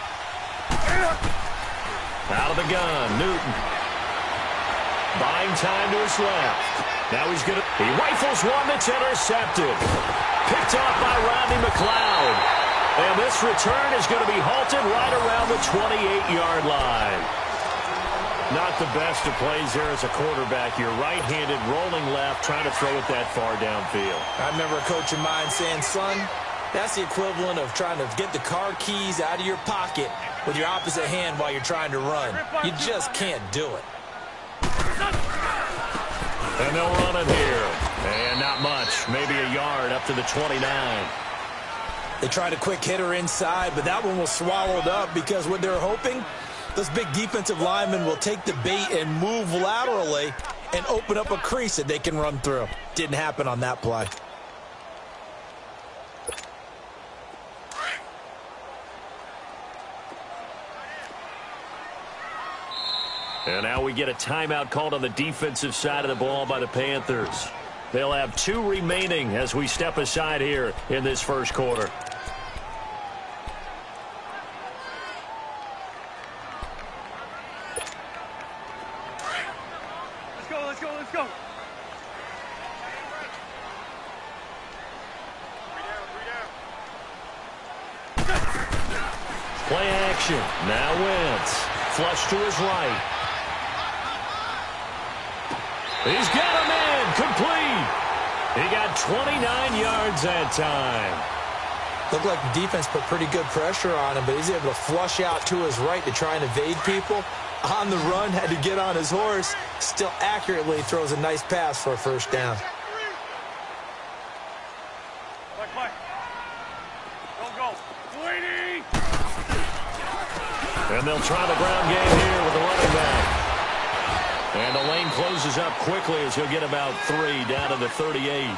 S2: Out of the gun, Newton. Buying time to his left. Now he rifles one that's intercepted. Picked off by Rodney McLeod. And this return is going to be halted right around the 28-yard line. Not the best of plays there as a quarterback. You're right-handed, rolling left, trying to throw it that far downfield.
S3: I remember a coach of mine saying, son, that's the equivalent of trying to get the car keys out of your pocket with your opposite hand while you're trying to run. You just can't do it.
S2: And they'll run it here. And not much. Maybe a yard up to the 29.
S3: They tried a quick hitter inside, but that one was swallowed up because what they're hoping, those big defensive linemen will take the bait and move laterally and open up a crease that they can run through. Didn't happen on that play.
S2: And now we get a timeout called on the defensive side of the ball by the Panthers. They'll have 2 remaining as we step aside here in this first quarter.
S4: Let's go, let's go, let's go.
S2: Play action. Now Wentz. Flush to his right. He's got a man. Complete. He got 29 yards that time.
S3: Looked like the defense put pretty good pressure on him, but he's able to flush out to his right to try and evade people. On the run, had to get on his horse. Still accurately throws a nice pass for a first down.
S4: Play. Go. Waiting.
S2: And they'll try the ground game here with the running back. And the lane closes up quickly as he'll get about 3 down to the 38.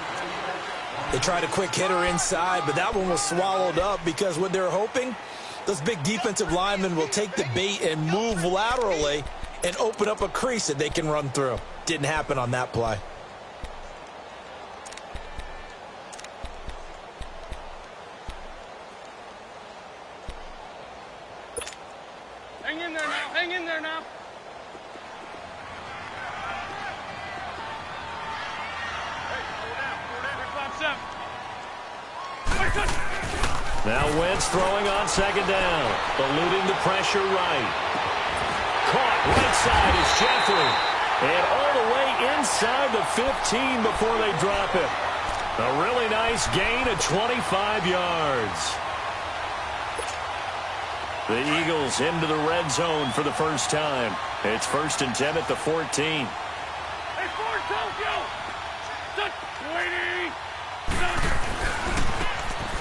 S3: They tried a quick hitter inside, but that one was swallowed up because what they're hoping, those big defensive linemen will take the bait and move laterally and open up a crease that they can run through. Didn't happen on that play.
S4: Hang in there now, hang in there now.
S2: Now Wentz throwing on second down. Eluding the pressure right. Caught right side is Jeffrey. And all the way inside the 15 before they drop it. A really nice gain of 25 yards. The Eagles into the red zone for the first time. It's 1st and 10 at the 14.
S4: Hey, Ford, Tokyo! Waiting!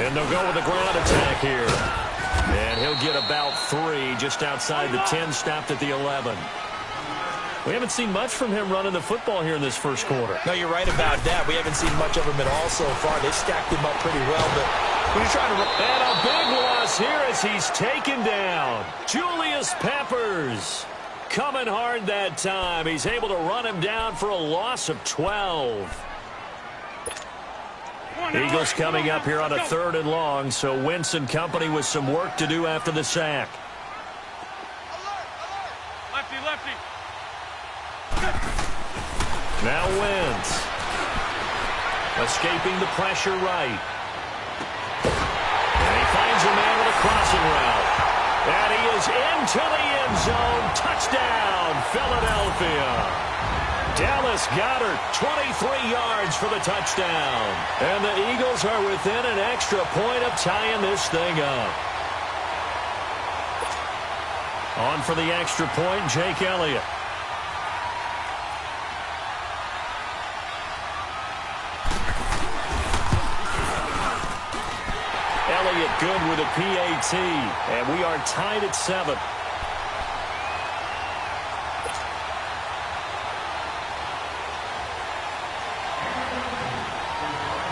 S2: And they'll go with the ground attack here. And he'll get about 3 just outside the 10, stopped at the 11. We haven't seen much from him running the football here in this first quarter.
S3: No, you're right about that. We haven't seen much of him at all so far. They've stacked him up pretty well, but when you're trying to...
S2: And a big loss here as he's taken down. Julius Peppers coming hard that time. He's able to run him down for a loss of 12. Eagles coming up here on a 3rd and long, so Wentz and company with some work to do after the sack.
S4: Lefty.
S2: Now Wentz. Escaping the pressure right. And he finds a man with a crossing route. And he is into the end zone. Touchdown, Philadelphia. Dallas Goedert, 23 yards for the touchdown. And the Eagles are within an extra point of tying this thing up. On for the extra point, Jake Elliott. Elliott good with a PAT. And we are tied at 7.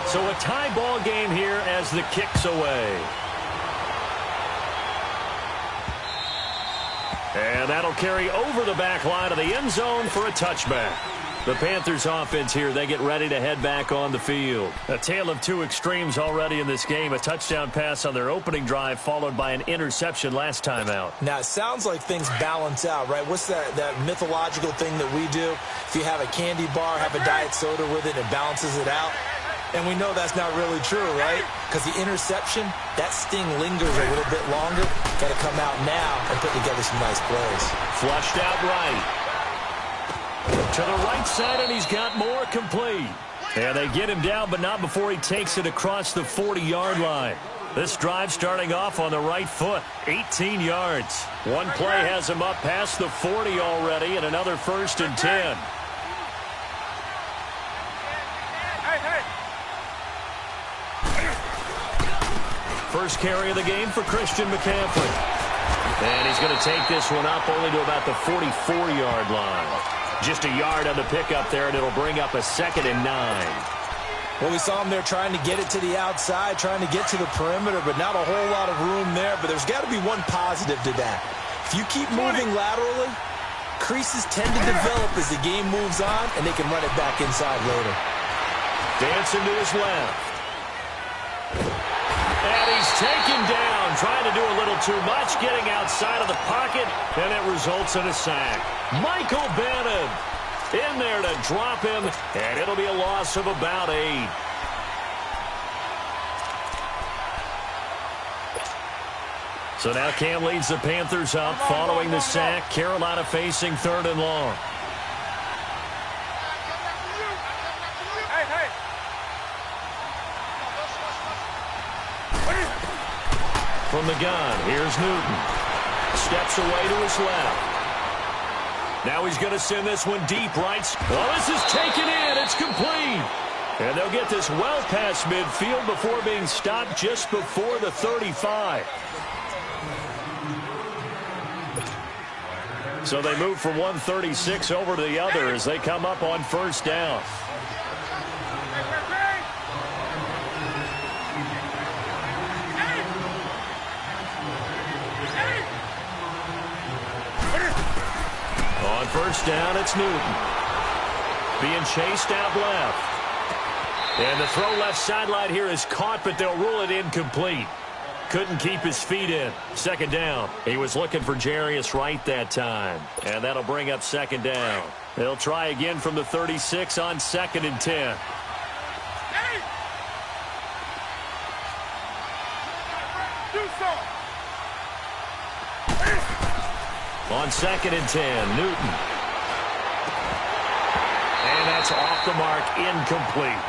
S2: So a tie ball game here as the kick's away. And that'll carry over the back line of the end zone for a touchback. The Panthers offense here, they get ready to head back on the field. A tale of 2 extremes already in this game. A touchdown pass on their opening drive followed by an interception last time out.
S3: Now, it sounds like things balance out, right? What's that mythological thing that we do? If you have a candy bar, have a diet soda with it, it balances it out. And we know that's not really true, right? Because the interception, that sting lingers a little bit longer. Got to come out now and put together some nice plays.
S2: Flushed out right. To the right side, and he's got more complete. And they get him down, but not before he takes it across the 40-yard line. This drive starting off on the right foot, 18 yards. One play has him up past the 40 already, and another 1st and 10. First carry of the game for Christian McCaffrey. And he's going to take this one up only to about the 44-yard line. Just a yard on the pickup there, and it'll bring up a 2nd and 9.
S3: Well, we saw him there trying to get it to the outside, trying to get to the perimeter, but not a whole lot of room there. But there's got to be one positive to that. If you keep moving laterally, creases tend to develop as the game moves on, and they can run it back inside later.
S2: Dancing to his left. And he's taken down, trying to do a little too much, getting outside of the pocket, and it results in a sack. Michael Bannon in there to drop him, and it'll be a loss of about 8. So now Cam leads the Panthers up following the sack. Carolina facing 3rd and long. From the gun, here's Newton. Steps away to his left. Now he's going to send this one deep right. Well, this is taken in. It's complete. And they'll get this well past midfield before being stopped just before the 35. So they move from 136 over to the other as they come up on 1st down. On 1st down, it's Newton. Being chased out left. And the throw left sideline here is caught, but they'll rule it incomplete. Couldn't keep his feet in. 2nd down. He was looking for Jarius Wright that time. And that'll bring up 2nd down. They'll try again from the 36 on 2nd and 10. On 2nd and 10, Newton. And that's off the mark, incomplete.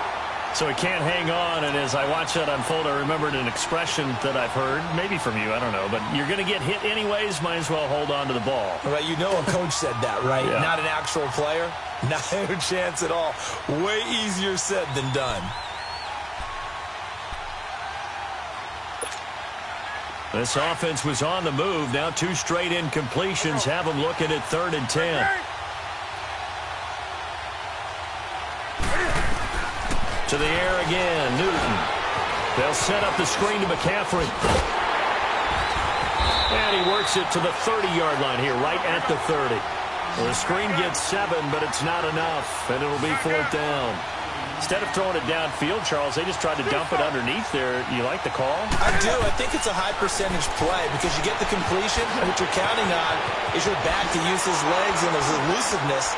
S2: So he can't hang on, and as I watch that unfold, I remembered an expression that I've heard, maybe from you, I don't know, but you're going to get hit anyways, might as well hold on to the ball.
S3: Right, you know a coach said that, right?
S2: Yeah.
S3: Not an actual player. Not a chance at all. Way easier said than done.
S2: This offense was on the move. Now 2 straight incompletions have them looking at 3rd and 10. To the air again, Newton. They'll set up the screen to McCaffrey. And he works it to the 30-yard line here, right at the 30. Well, the screen gets 7, but it's not enough, and it'll be 4th down. Instead of throwing it downfield, Charles, they just tried to dump it underneath there. You like the call?
S3: I do. I think it's a high percentage play because you get the completion, and what you're counting on is your back to use his legs and his elusiveness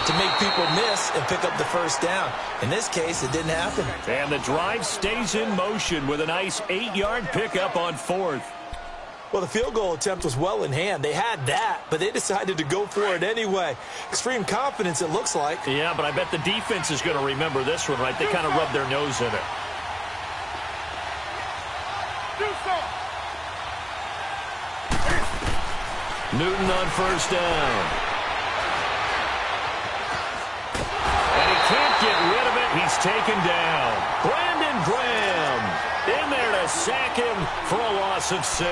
S3: to make people miss and pick up the 1st down. In this case, it didn't happen.
S2: And the drive stays in motion with a nice 8-yard pickup on 4th.
S3: Well, the field goal attempt was well in hand. They had that, but they decided to go for it anyway. Extreme confidence, it looks like.
S2: Yeah, but I bet the defense is going to remember this one, right? They kind of rubbed their nose in it. Newton on 1st down. And he can't get rid of it. He's taken down. Brandon Graham in there to sack him for a loss of 6.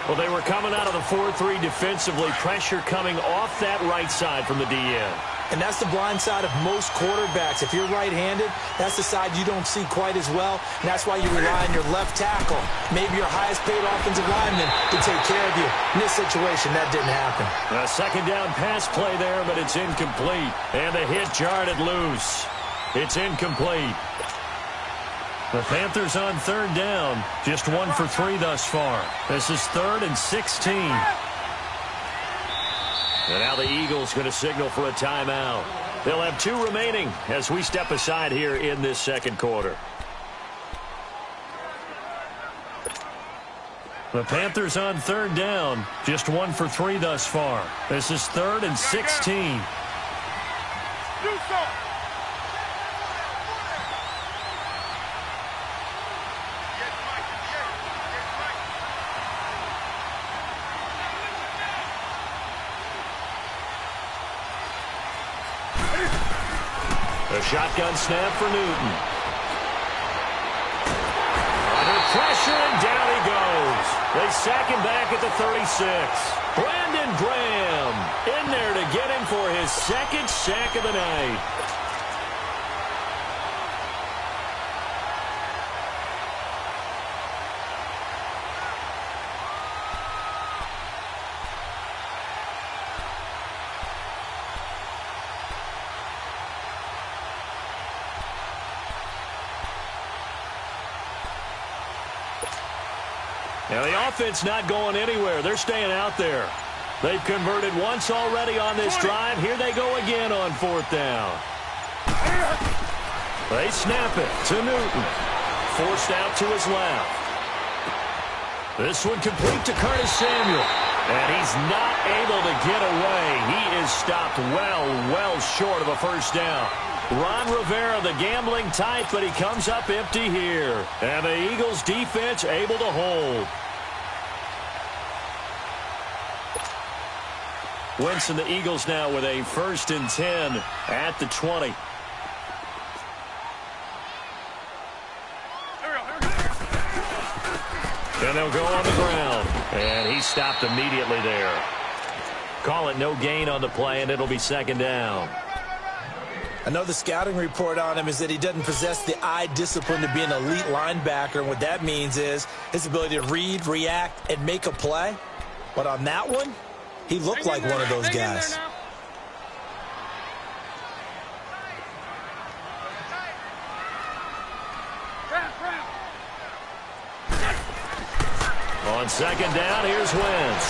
S2: Well, they were coming out of the 4-3 defensively. Pressure coming off that right side from the DN.
S3: And that's the blind side of most quarterbacks. If you're right-handed, that's the side you don't see quite as well. And that's why you rely on your left tackle, maybe your highest-paid offensive lineman, to take care of you. In this situation, that didn't happen.
S2: A 2nd down pass play there, but it's incomplete. And the hit jarred it loose. It's incomplete. The Panthers on 3rd down. Just 1 for 3 thus far. This is 3rd and 16. And now the Eagles going to signal for a timeout. They'll have 2 remaining as we step aside here in this 2nd quarter. The Panthers on 3rd down. Just 1 for 3 thus far. This is 3rd and 16. A shotgun snap for Newton. Under pressure, and down he goes. They sack him back at the 36. Brandon Graham In there to get him for his second sack of the night. Now the offense not going anywhere. They're staying out there. They've converted once already on this drive. Here they go again on 4th down. They snap it to Newton. Forced out to his left. This one complete to Curtis Samuel. And he's not able to get away. He is stopped well short of a first down. Ron Rivera, the gambling type, but he comes up empty here. And the Eagles defense able to hold. Wentz and the Eagles now with a 1st and 10 at the 20. And they'll go on the ground. And he's stopped immediately there. Call it no gain on the play, and it'll be 2nd down.
S3: I know the scouting report on him is that he doesn't possess the eye discipline to be an elite linebacker. And what that means is his ability to read, react, and make a play. But on that one, he looked like one of those guys.
S2: On 2nd down, here's Wentz.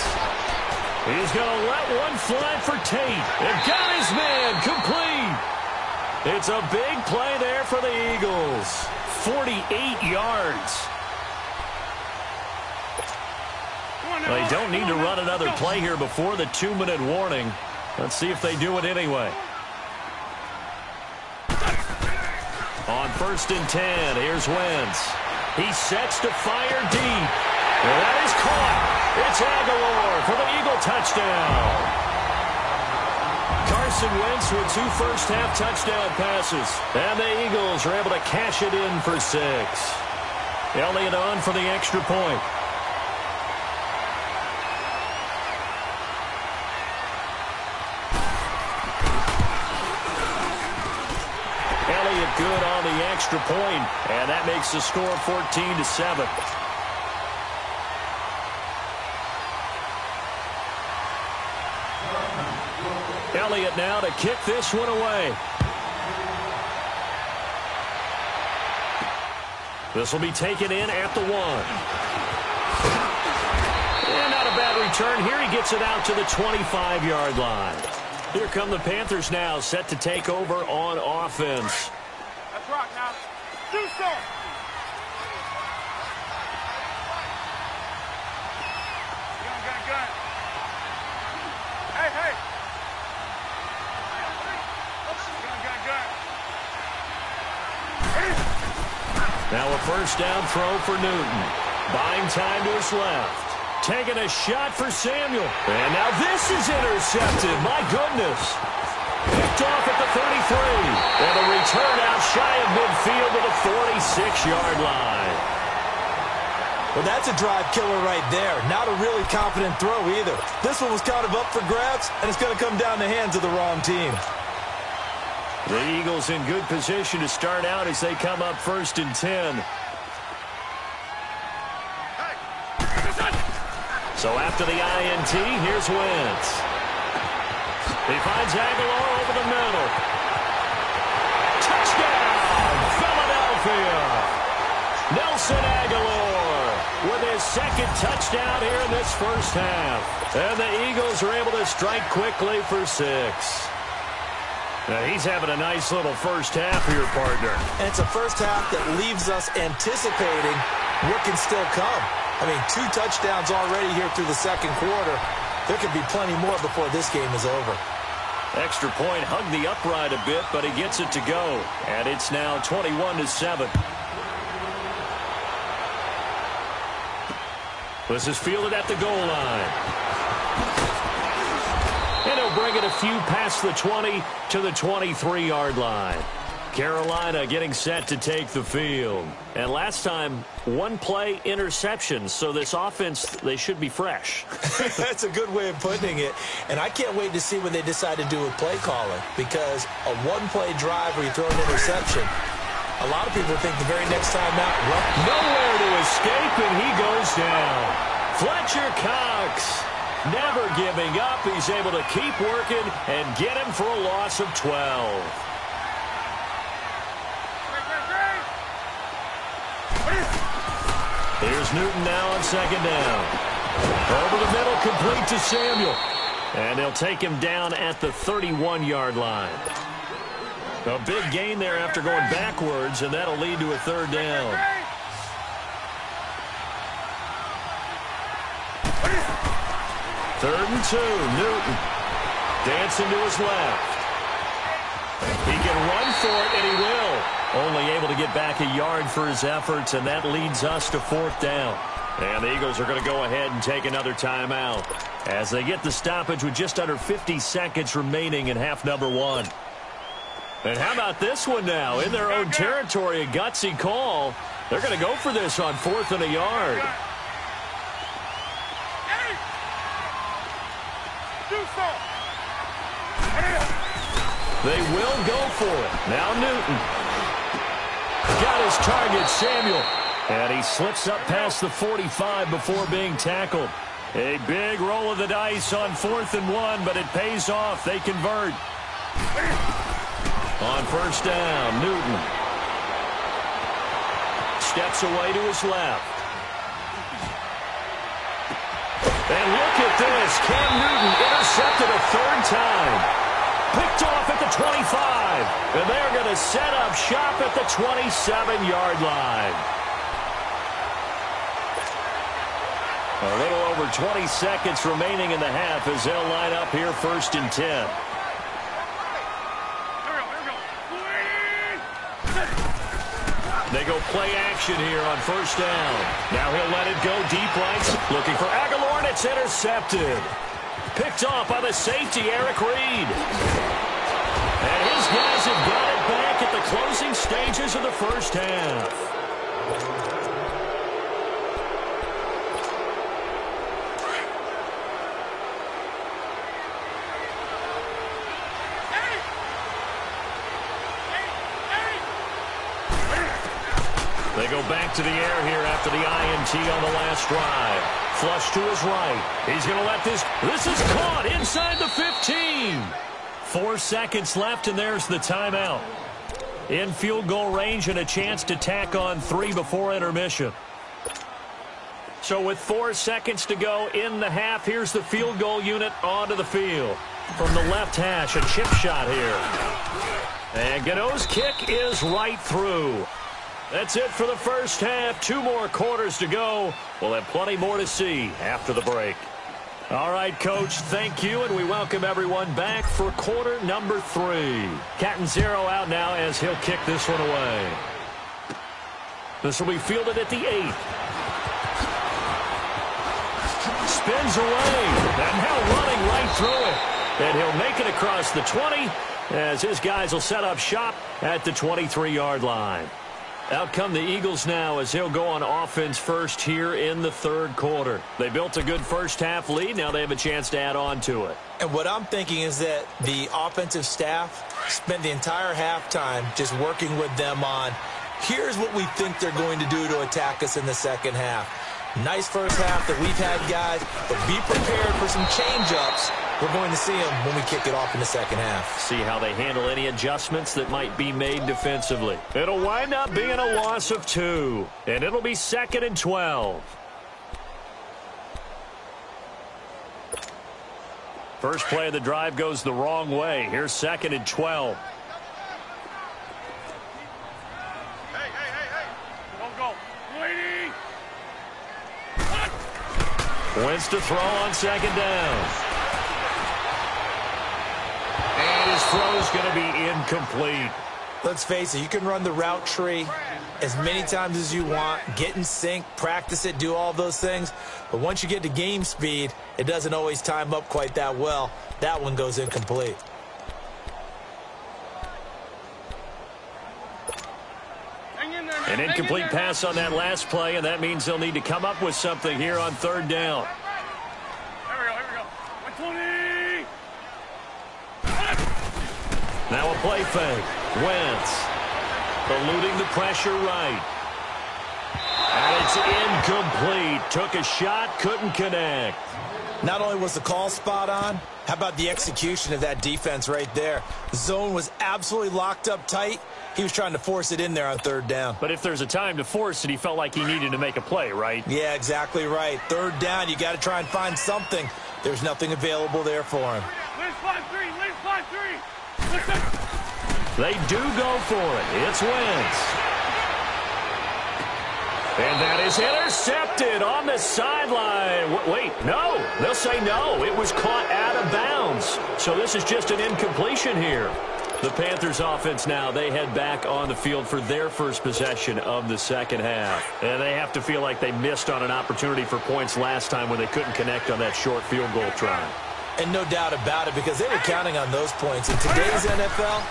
S2: He's going to let one fly for Tate. And got his man complete. It's a big play there for the Eagles. 48 yards. Well, they don't need to run another play here before the 2-minute warning. Let's see if they do it anyway. On 1st and 10, here's Wentz. He sets to fire deep. And that is caught. It's Aguilar for the Eagle touchdown. Carson Wentz with 2 first-half touchdown passes. And the Eagles are able to cash it in for 6. Elliott on for the extra point. Elliott good on the extra point, and that makes the score 14-7. Elliott now to kick this one away. This will be taken in at the 1. And not a bad return. Here he gets it out to the 25-yard line. Here come the Panthers now, set to take over on offense.
S4: Let's rock now. Do so. Gun. Hey.
S2: Now a first down throw for Newton. Buying time to his left. Taking a shot for Samuel. And now this is intercepted. My goodness. Picked off at the 33. And a return out shy of midfield to the 46-yard line.
S3: Well, that's a drive killer right there. Not a really confident throw either. This one was kind of up for grabs, and it's going to come down the hands of the wrong team.
S2: The Eagles in good position to start out as they come up 1st and 10. So after the INT, here's Wentz. He finds Aguilar over the middle. Touchdown, Philadelphia. Nelson Aguilar with his 2nd touchdown here in this first half. And the Eagles are able to strike quickly for 6. Now he's having a nice little first half here, partner.
S3: And it's a first half that leaves us anticipating what can still come. I mean, 2 touchdowns already here through the 2nd quarter. There could be plenty more before this game is over.
S2: Extra point hugged the upright a bit, but he gets it to go. And it's now 21-7. This is fielded at the goal line. And he'll bring it a few past the 20 to the 23-yard line. Carolina getting set to take the field. And last time, one play interception. So this offense, they should be fresh.
S3: That's a good way of putting it. And I can't wait to see what they decide to do with play calling, because a one-play drive where you throw an interception, a lot of people think the very next time out, well,
S2: nowhere to escape, and he goes down. Fletcher Cox, never giving up. He's able to keep working and get him for a loss of 12. Here's Newton now on second down. Over the middle, complete to Samuel. And they'll take him down at the 31-yard line. A big gain there after going backwards, and that'll lead to a third down. Third and 2, Newton. Dancing to his left. He can run for it, and he will. Only able to get back a yard for his efforts, and that leads us to fourth down. And the Eagles are going to go ahead and take another timeout as they get the stoppage with just under 50 seconds remaining in half number 1. And how about this one now? In their own territory, a gutsy call. They're going to go for this on 4th and a yard. They will go for it. Now Newton. Got his target, Samuel. And he slips up past the 45 before being tackled. A big roll of the dice on 4th and 1, but it pays off. They convert. On first down, Newton. Steps away to his left. And look at this. Cam Newton intercepted a third time. Picked off at the 25. And they're going to set up shop at the 27-yard line. A little over 20 seconds remaining in the half as they'll line up here 1st and 10. They go play action here on first down. Now he'll let it go deep right. Looking for Aguilar, and it's intercepted. Picked off by the safety, Eric Reed. And his guys have got it back at the closing stages of the first half. They go back to the air here after the INT on the last drive. Flush to his right. He's going to let this. This is caught inside the 15. 4 seconds left, and there's the timeout. In field goal range and a chance to tack on 3 before intermission. So with 4 seconds to go in the half, here's the field goal unit onto the field. From the left hash, a chip shot here. And Gano's kick is right through. That's it for the first half. 2 more quarters to go. We'll have plenty more to see after the break. All right, Coach, thank you, and we welcome everyone back for quarter number 3. Catanzaro out now as he'll kick this one away. This will be fielded at the 8. Spins away, and now running right through it. And he'll make it across the 20 as his guys will set up shop at the 23-yard line. Out come the Eagles now as he'll go on offense first here in the third quarter. They built a good first half lead. Now they have a chance to add on to it.
S3: And what I'm thinking is that the offensive staff spent the entire halftime just working with them on, here's what we think they're going to do to attack us in the second half. Nice first half that we've had, guys, but be prepared for some change-ups. We're going to see them when we kick it off in the second half.
S2: See how they handle any adjustments that might be made defensively. It'll wind up being a loss of 2, and it'll be 2nd and 12. First play of the drive goes the wrong way. Here's 2nd and 12.
S4: Don't go. Waiting.
S2: Wins to throw on 2nd down. And his throw is going to be incomplete.
S3: Let's face it, you can run the route tree as many times as you want, get in sync, practice it, do all those things. But once you get to game speed, it doesn't always time up quite that well. That one goes incomplete.
S2: An incomplete pass on that last play, and that means they'll need to come up with something here on third down.
S4: Here we go. 120.
S2: Now a play fake. Wentz eluding the pressure right. And it's incomplete. Took a shot, couldn't connect.
S3: Not only was the call spot on, how about the execution of that defense right there? The zone was absolutely locked up tight. He was trying to force it in there on third down.
S2: But if there's a time to force it, he felt like he needed to make a play, right?
S3: Yeah, exactly right. Third down, you got to try and find something. There's nothing available there for him.
S4: Lynch 5-3. Lynch 5-3.
S2: They do go for it. It's Wentz. And that is intercepted on the sideline. Wait, no. They'll say no. It was caught out of bounds. So this is just an incompletion here. The Panthers offense now, they head back on the field for their first possession of the second half. And they have to feel like they missed on an opportunity for points last time when they couldn't connect on that short field goal try.
S3: And no doubt about it, because they were counting on those points. In today's NFL,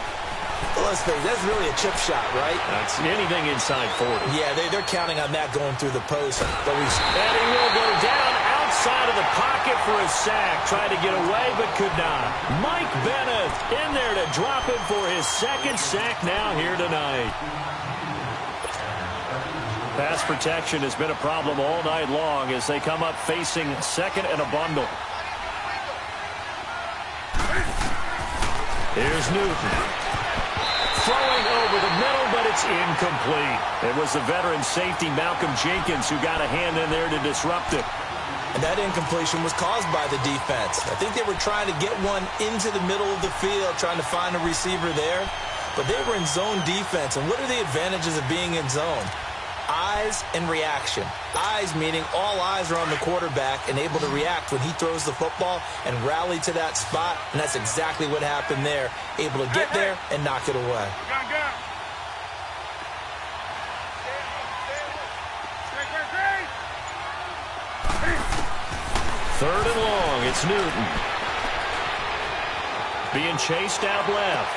S3: let's face it, that's really a chip shot, right?
S2: That's anything inside 40.
S3: Yeah, they're counting on that going through the post. But
S2: and he will go down outside of the pocket for a sack. Tried to get away, but could not. Mike Bennett in there to drop him for his second sack now here tonight. Pass protection has been a problem all night long as they come up facing second and a bundle. Here's Newton. Throwing over the middle, but it's incomplete. It was the veteran safety Malcolm Jenkins who got a hand in there to disrupt it.
S3: And that incompletion was caused by the defense. I think they were trying to get one into the middle of the field, trying to find a receiver there. But they were in zone defense. And what are the advantages of being in zone? Eyes and reaction. Eyes meaning all eyes are on the quarterback and able to react when he throws the football and rally to that spot. And that's exactly what happened there. Able to get there and knock it away.
S2: Third and long, it's Newton. Being chased out left.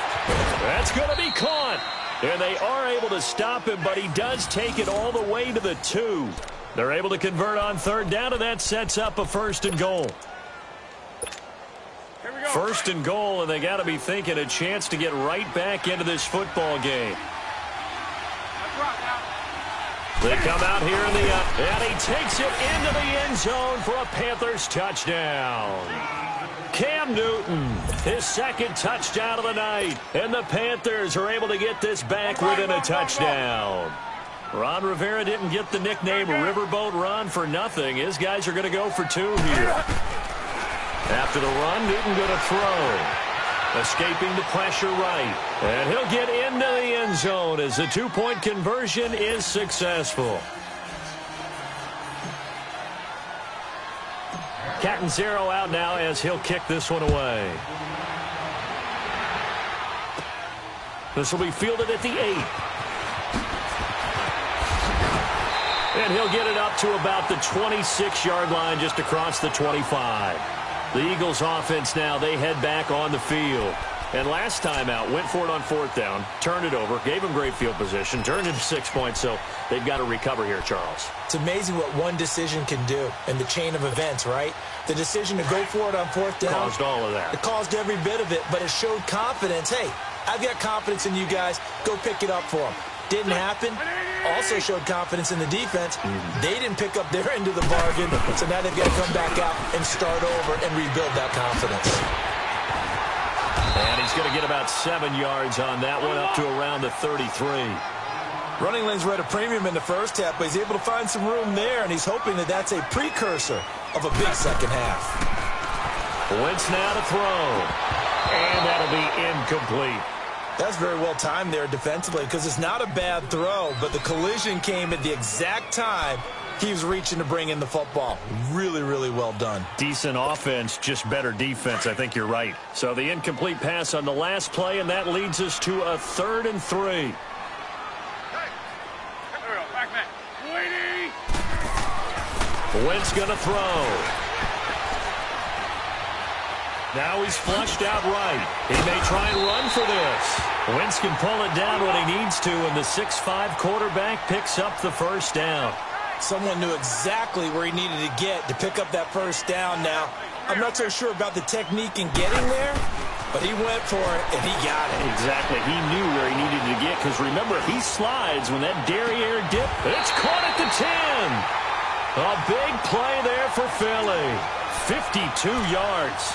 S2: That's going to be caught. And they are able to stop him, but he does take it all the way to the 2. They're able to convert on third down, and that sets up a first and goal. First and goal, and they got to be thinking a chance to get right back into this football game. They come out here in the and he takes it into the end zone for a Panthers touchdown. Cam Newton, his second touchdown of the night, and the Panthers are able to get this back within a touchdown. Ron Rivera didn't get the nickname Riverboat Ron for nothing. His guys are going to go for 2 here. After the run, Newton going to throw. Escaping the pressure right. And he'll get into the end zone as the 2-point conversion is successful. Catanzaro out now as he'll kick this one away. This will be fielded at the 8. And he'll get it up to about the 26-yard line just across the 25. The Eagles offense now, they head back on the field. And last time out, went for it on fourth down, turned it over, gave them great field position, turned it to 6 points, so they've got to recover here, Charles.
S3: It's amazing what one decision can do in the chain of events, right? The decision to go for it on fourth down.
S2: Caused all of that.
S3: It caused every bit of it, but it showed confidence. Hey, I've got confidence in you guys. Go pick it up for them. Didn't happen. Also showed confidence in the defense. They didn't pick up their end of the bargain, so now they've got to come back out and start over and rebuild that confidence.
S2: And he's going to get about 7 yards on that one, up to around the 33.
S3: Running lanes were at a premium in the first half, but he's able to find some room there, and he's hoping that that's a precursor of a big second half.
S2: Wentz now to throw. And that'll be incomplete.
S3: That's very well timed there defensively because it's not a bad throw, but the collision came at the exact time he was reaching to bring in the football. Really, really well done.
S2: Decent offense, just better defense. I think you're right. So the incomplete pass on the last play, and that leads us to a 3rd and 3. Wentz going to throw. Now he's flushed out right. He may try and run for this. Wentz can pull it down when he needs to, and the 6'5" quarterback picks up the first down.
S3: Someone knew exactly where he needed to get to pick up that first down. Now, I'm not so sure about the technique in getting there, but he went for it, and he got it.
S2: Exactly. He knew where he needed to get, because remember, he slides when that derriere dip. It's caught at the 10. A big play there for Philly. 52 yards.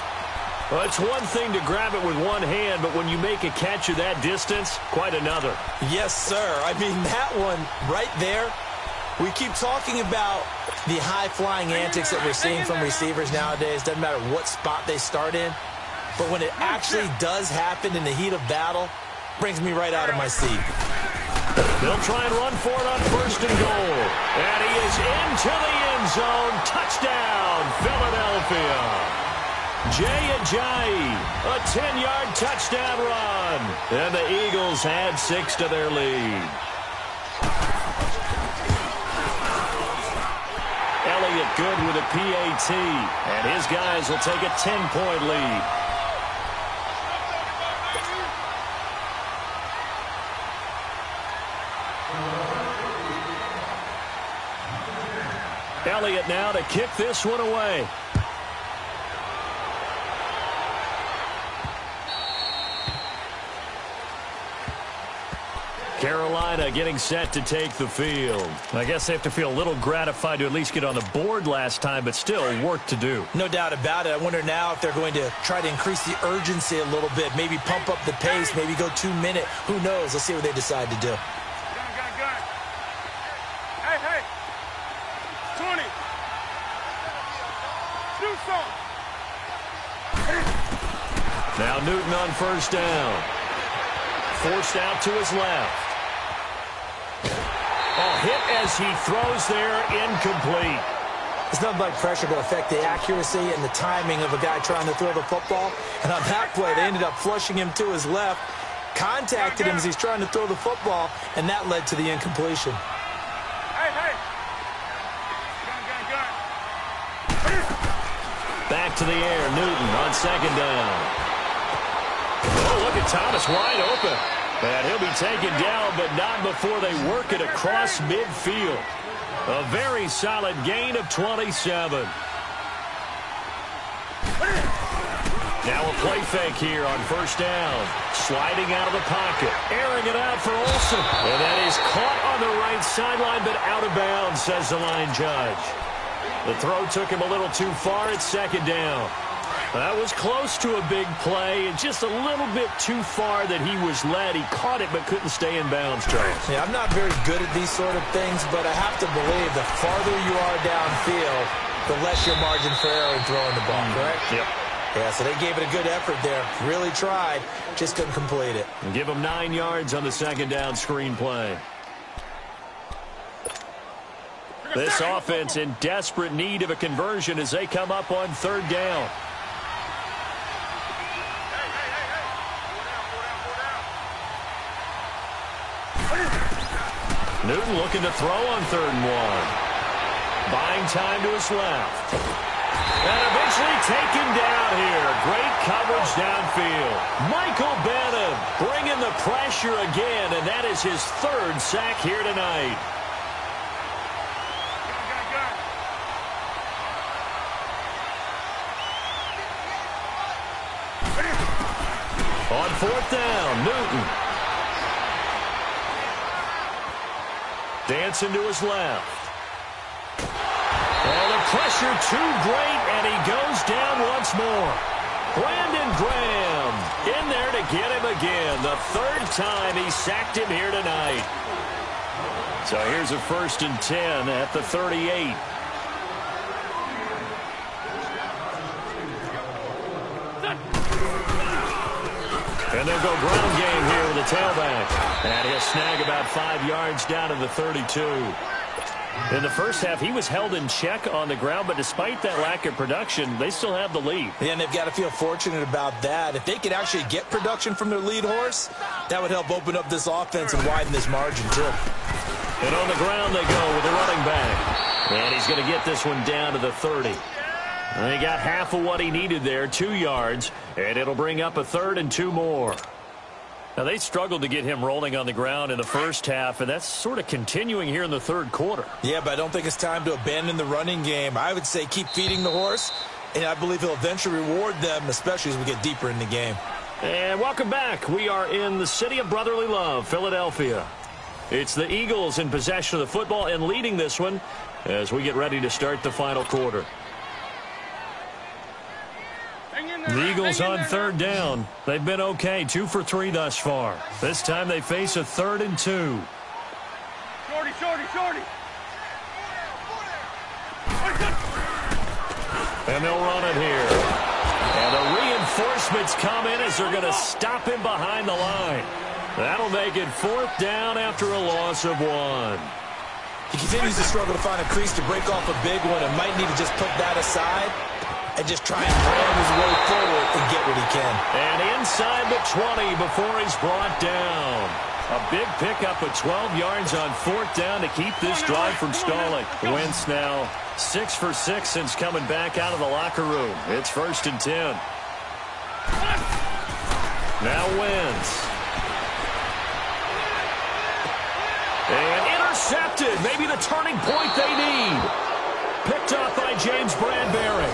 S2: Well, it's one thing to grab it with one hand, but when you make a catch of that distance, quite another.
S3: Yes, sir. I mean, that one right there, we keep talking about the high-flying antics that we're seeing from receivers nowadays. Doesn't matter what spot they start in. But when it actually does happen in the heat of battle, brings me right out of my seat.
S2: They'll try and run for it on 1st and goal. And he is into the end zone. Touchdown, Philadelphia. Jay Ajayi, a 10-yard touchdown run. And the Eagles add 6 to their lead. Elliott good with a PAT. And his guys will take a 10-point lead. Elliott now to kick this one away. Carolina getting set to take the field. I guess they have to feel a little gratified to at least get on the board last time, but still work to do.
S3: No doubt about it. I wonder now if they're going to try to increase the urgency a little bit, maybe pump up the pace, maybe go 2-minute. Who knows? Let's see what they decide to do.
S4: Gun. Hey. 20. Do something.
S2: Now Newton on 1st down. Forced out to his left. Hit as he throws there, incomplete.
S3: It's nothing like pressure to affect the accuracy and the timing of a guy trying to throw the football. And on that play, they ended up flushing him to his left, contacted him as he's trying to throw the football, and that led to the incompletion.
S4: Hey. Gun.
S2: Back to the air, Newton on 2nd down. Oh, look at Thomas wide open. And he'll be taken down, but not before they work it across midfield. A very solid gain of 27. Now a play fake here on 1st down. Sliding out of the pocket. Airing it out for Olsen. And that is caught on the right sideline, but out of bounds, says the line judge. The throw took him a little too far at 2nd down. That was close to a big play, and just a little bit too far that he was led. He caught it but couldn't stay in bounds, Charles.
S3: Yeah, I'm not very good at these sort of things, but I have to believe the farther you are downfield, the less your margin for error in throwing the ball, correct?
S2: Yep.
S3: Yeah, so they gave it a good effort there. Really tried, just couldn't complete it.
S2: And give him 9 yards on the 2nd down screen play. This offense in desperate need of a conversion as they come up on 3rd down. Newton looking to throw on 3rd and 1. Buying time to his left. And eventually taken down here. Great coverage downfield. Michael Benham bringing the pressure again, and that is his 3rd sack here tonight. On 4th down, Newton. Dancing to his left. Oh, the pressure too great, and he goes down once more. Brandon Graham in there to get him again. The 3rd time he sacked him here tonight. So here's a 1st and 10 at the 38. And they'll go ground game here with the tailback. And he'll snag about 5 yards down to the 32. In the first half, he was held in check on the ground, but despite that lack of production, they still have the lead.
S3: Yeah, and they've got to feel fortunate about that. If they could actually get production from their lead horse, that would help open up this offense and widen this margin, too.
S2: And on the ground they go with the running back. And he's going to get this one down to the 30. He got half of what he needed there, 2 yards, and it'll bring up a 3rd and 2 more. Now, they struggled to get him rolling on the ground in the first half, and that's sort of continuing here in the third quarter.
S3: Yeah, but I don't think it's time to abandon the running game. I would say keep feeding the horse, and I believe he'll eventually reward them, especially as we get deeper in the game.
S2: And welcome back. We are in the city of brotherly love, Philadelphia. It's the Eagles in possession of the football and leading this one as we get ready to start the final quarter. The Eagles on 3rd down. They've been okay, 2 for 3 thus far. This time they face a 3rd and 2.
S4: Shorty, shorty, shorty.
S2: And they'll run it here. And the reinforcements come in as they're going to stop him behind the line. That'll make it 4th down after a loss of 1.
S3: He continues to struggle to find a crease to break off a big one and might need to just put that aside and just try and ram his way forward and get what he can.
S2: And inside the 20 before he's brought down. A big pickup of 12 yards on 4th down to keep this drive from stalling. Wentz now 6 for 6 since coming back out of the locker room. It's 1st and 10. Now Wentz. And intercepted. Maybe the turning point they need. Picked up by James Bradbury.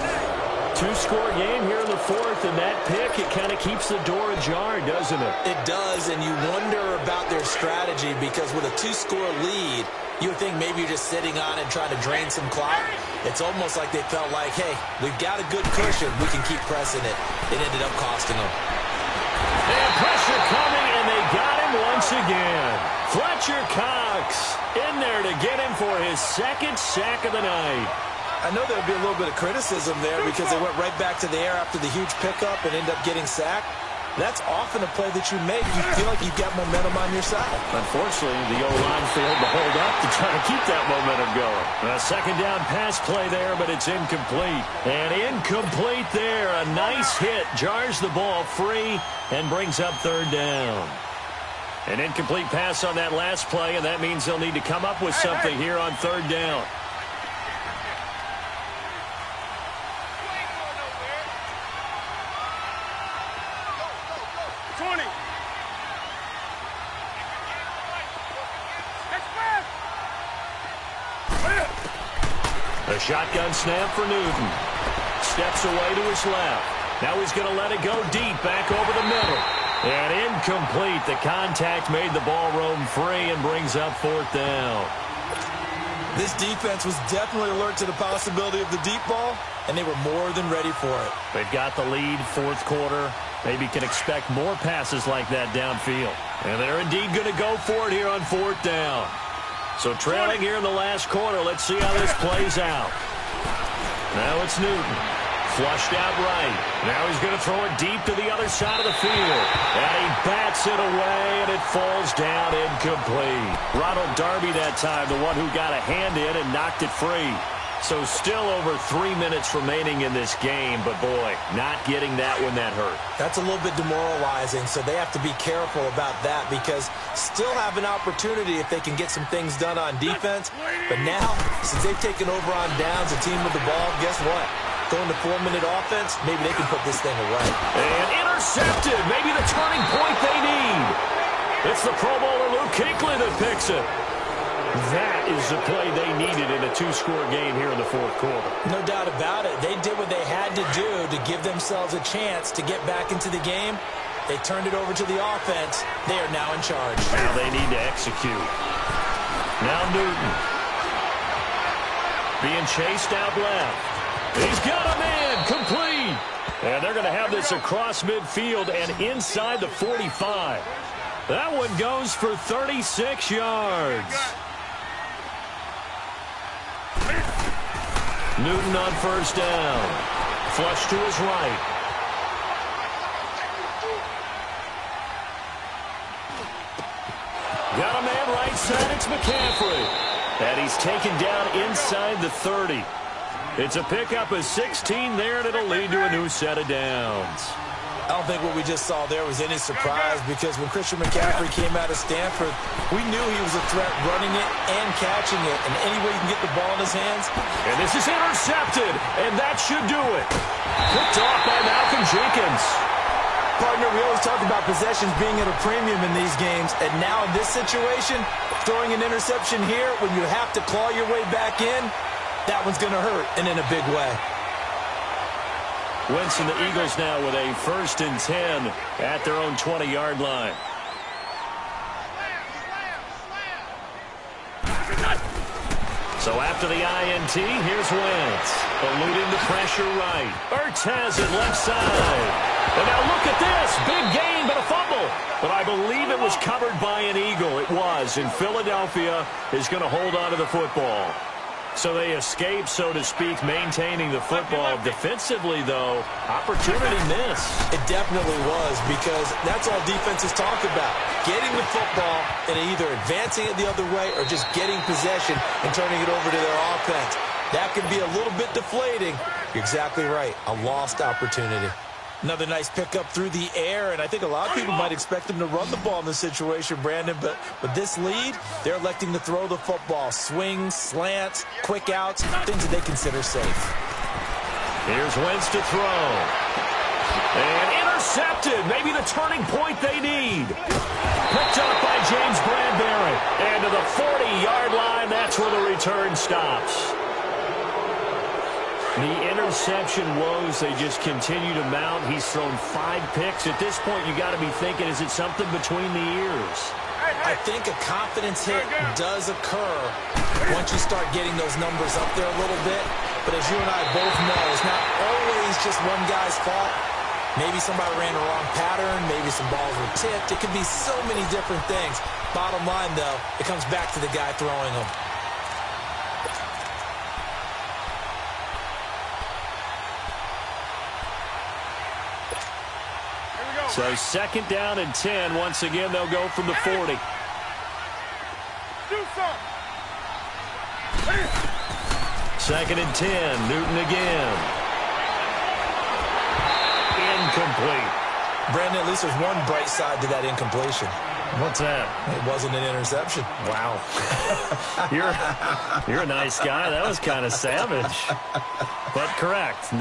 S2: 2-score game here in the 4th, and that pick, it kind of keeps the door ajar, doesn't it?
S3: It does, and you wonder about their strategy because with a 2-score lead, you would think maybe you're just sitting on it and trying to drain some clock. It's almost like they felt like, hey, we've got a good cushion. We can keep pressing it. It ended up costing them.
S2: And pressure coming, and they got him once again. Fletcher Cox in there to get him for his 2nd sack of the night.
S3: I know there would be a little bit of criticism there because they went right back to the air after the huge pickup and ended up getting sacked. That's often a play that you make. You feel like you've got momentum on your side.
S2: Unfortunately, the O-line failed to hold up to try to keep that momentum going. A 2nd down pass play there, but it's incomplete. And incomplete there. A nice hit. Jars the ball free and brings up 3rd down. An incomplete pass on that last play, and that means they'll need to come up with something here on 3rd down. A shotgun snap for Newton. Steps away to his left. Now he's going to let it go deep back over the middle. And incomplete. The contact made the ball roam free and brings up 4th down.
S3: This defense was definitely alert to the possibility of the deep ball, and they were more than ready for it.
S2: They've got the lead, 4th quarter. Maybe can expect more passes like that downfield. And they're indeed going to go for it here on 4th down. So trailing here in the last quarter. Let's see how this plays out. Now it's Newton. Flushed out right. Now he's going to throw it deep to the other side of the field. And he bats it away, and it falls down incomplete. Ronald Darby that time, the one who got a hand in and knocked it free. So still over 3 minutes remaining in this game, but boy, not getting that one that hurt.
S3: That's a little bit demoralizing, so they have to be careful about that because still have an opportunity if they can get some things done on defense. But now, since they've taken over on downs, a team with the ball, guess what? Going to 4-minute offense, maybe they can put this thing away.
S2: And intercepted, maybe the turning point they need. It's the Pro Bowler Luke Kuechly that picks it. That is the play they needed in a 2-score game here in the 4th quarter.
S3: No doubt about it. They did what they had to do to give themselves a chance to get back into the game. They turned it over to the offense. They are now in charge.
S2: Now they need to execute. Now Newton. Being chased out left. He's got a man. Complete. And they're going to have this across midfield and inside the 45. That one goes for 36 yards. Newton on 1st down. Flush to his right. Got a man right side. It's McCaffrey. And he's taken down inside the 30. It's a pickup of 16 there, and it'll lead to a new set of downs.
S3: I don't think what we just saw there was any surprise because when Christian McCaffrey came out of Stanford, we knew he was a threat running it and catching it. And any way you can get the ball in his hands.
S2: And this is intercepted, and that should do it. Picked off by Malcolm Jenkins.
S3: Partner, we always talk about possessions being at a premium in these games. And now in this situation, throwing an interception here when you have to claw your way back in, that one's going to hurt, and in a big way.
S2: Wentz and the Eagles now with a 1st and 10 at their own 20-yard line. So after the INT, here's Wentz. Eluding the pressure right. Ertz has it left side. And now look at this. Big gain, but a fumble. But I believe it was covered by an Eagle. It was. And Philadelphia is going to hold on to the football. So they escape, so to speak, maintaining the football. Defensively, though, opportunity missed.
S3: It definitely was because that's all defenses talk about. Getting the football and either advancing it the other way or just getting possession and turning it over to their offense. That can be a little bit deflating. You're exactly right. A lost opportunity. Another nice pickup through the air, and I think a lot of people might expect them to run the ball in this situation, Brandon, but with this lead, they're electing to throw the football. Swings, slants, quick outs, things that they consider safe.
S2: Here's Wentz to throw. And intercepted. Maybe the turning point they need. Picked up by James Bradbury. And to the 40-yard line, that's where the return stops. The interception woes, they just continue to mount. He's thrown 5 picks. At this point, you got to be thinking, is it something between the ears?
S3: I think a confidence hit does occur once you start getting those numbers up there a little bit. But as you and I both know, it's not always just one guy's fault. Maybe somebody ran the wrong pattern. Maybe some balls were tipped. It could be so many different things. Bottom line, though, it comes back to the guy throwing them.
S2: So 2nd down and 10. Once again, they'll go from the 40.
S4: Do something.
S2: 2nd and 10. Newton again. Incomplete.
S3: Brandon, at least there's one bright side to that incompletion.
S2: What's that?
S3: It wasn't an interception.
S2: Wow. You're a nice guy. That was kind of savage. But correct.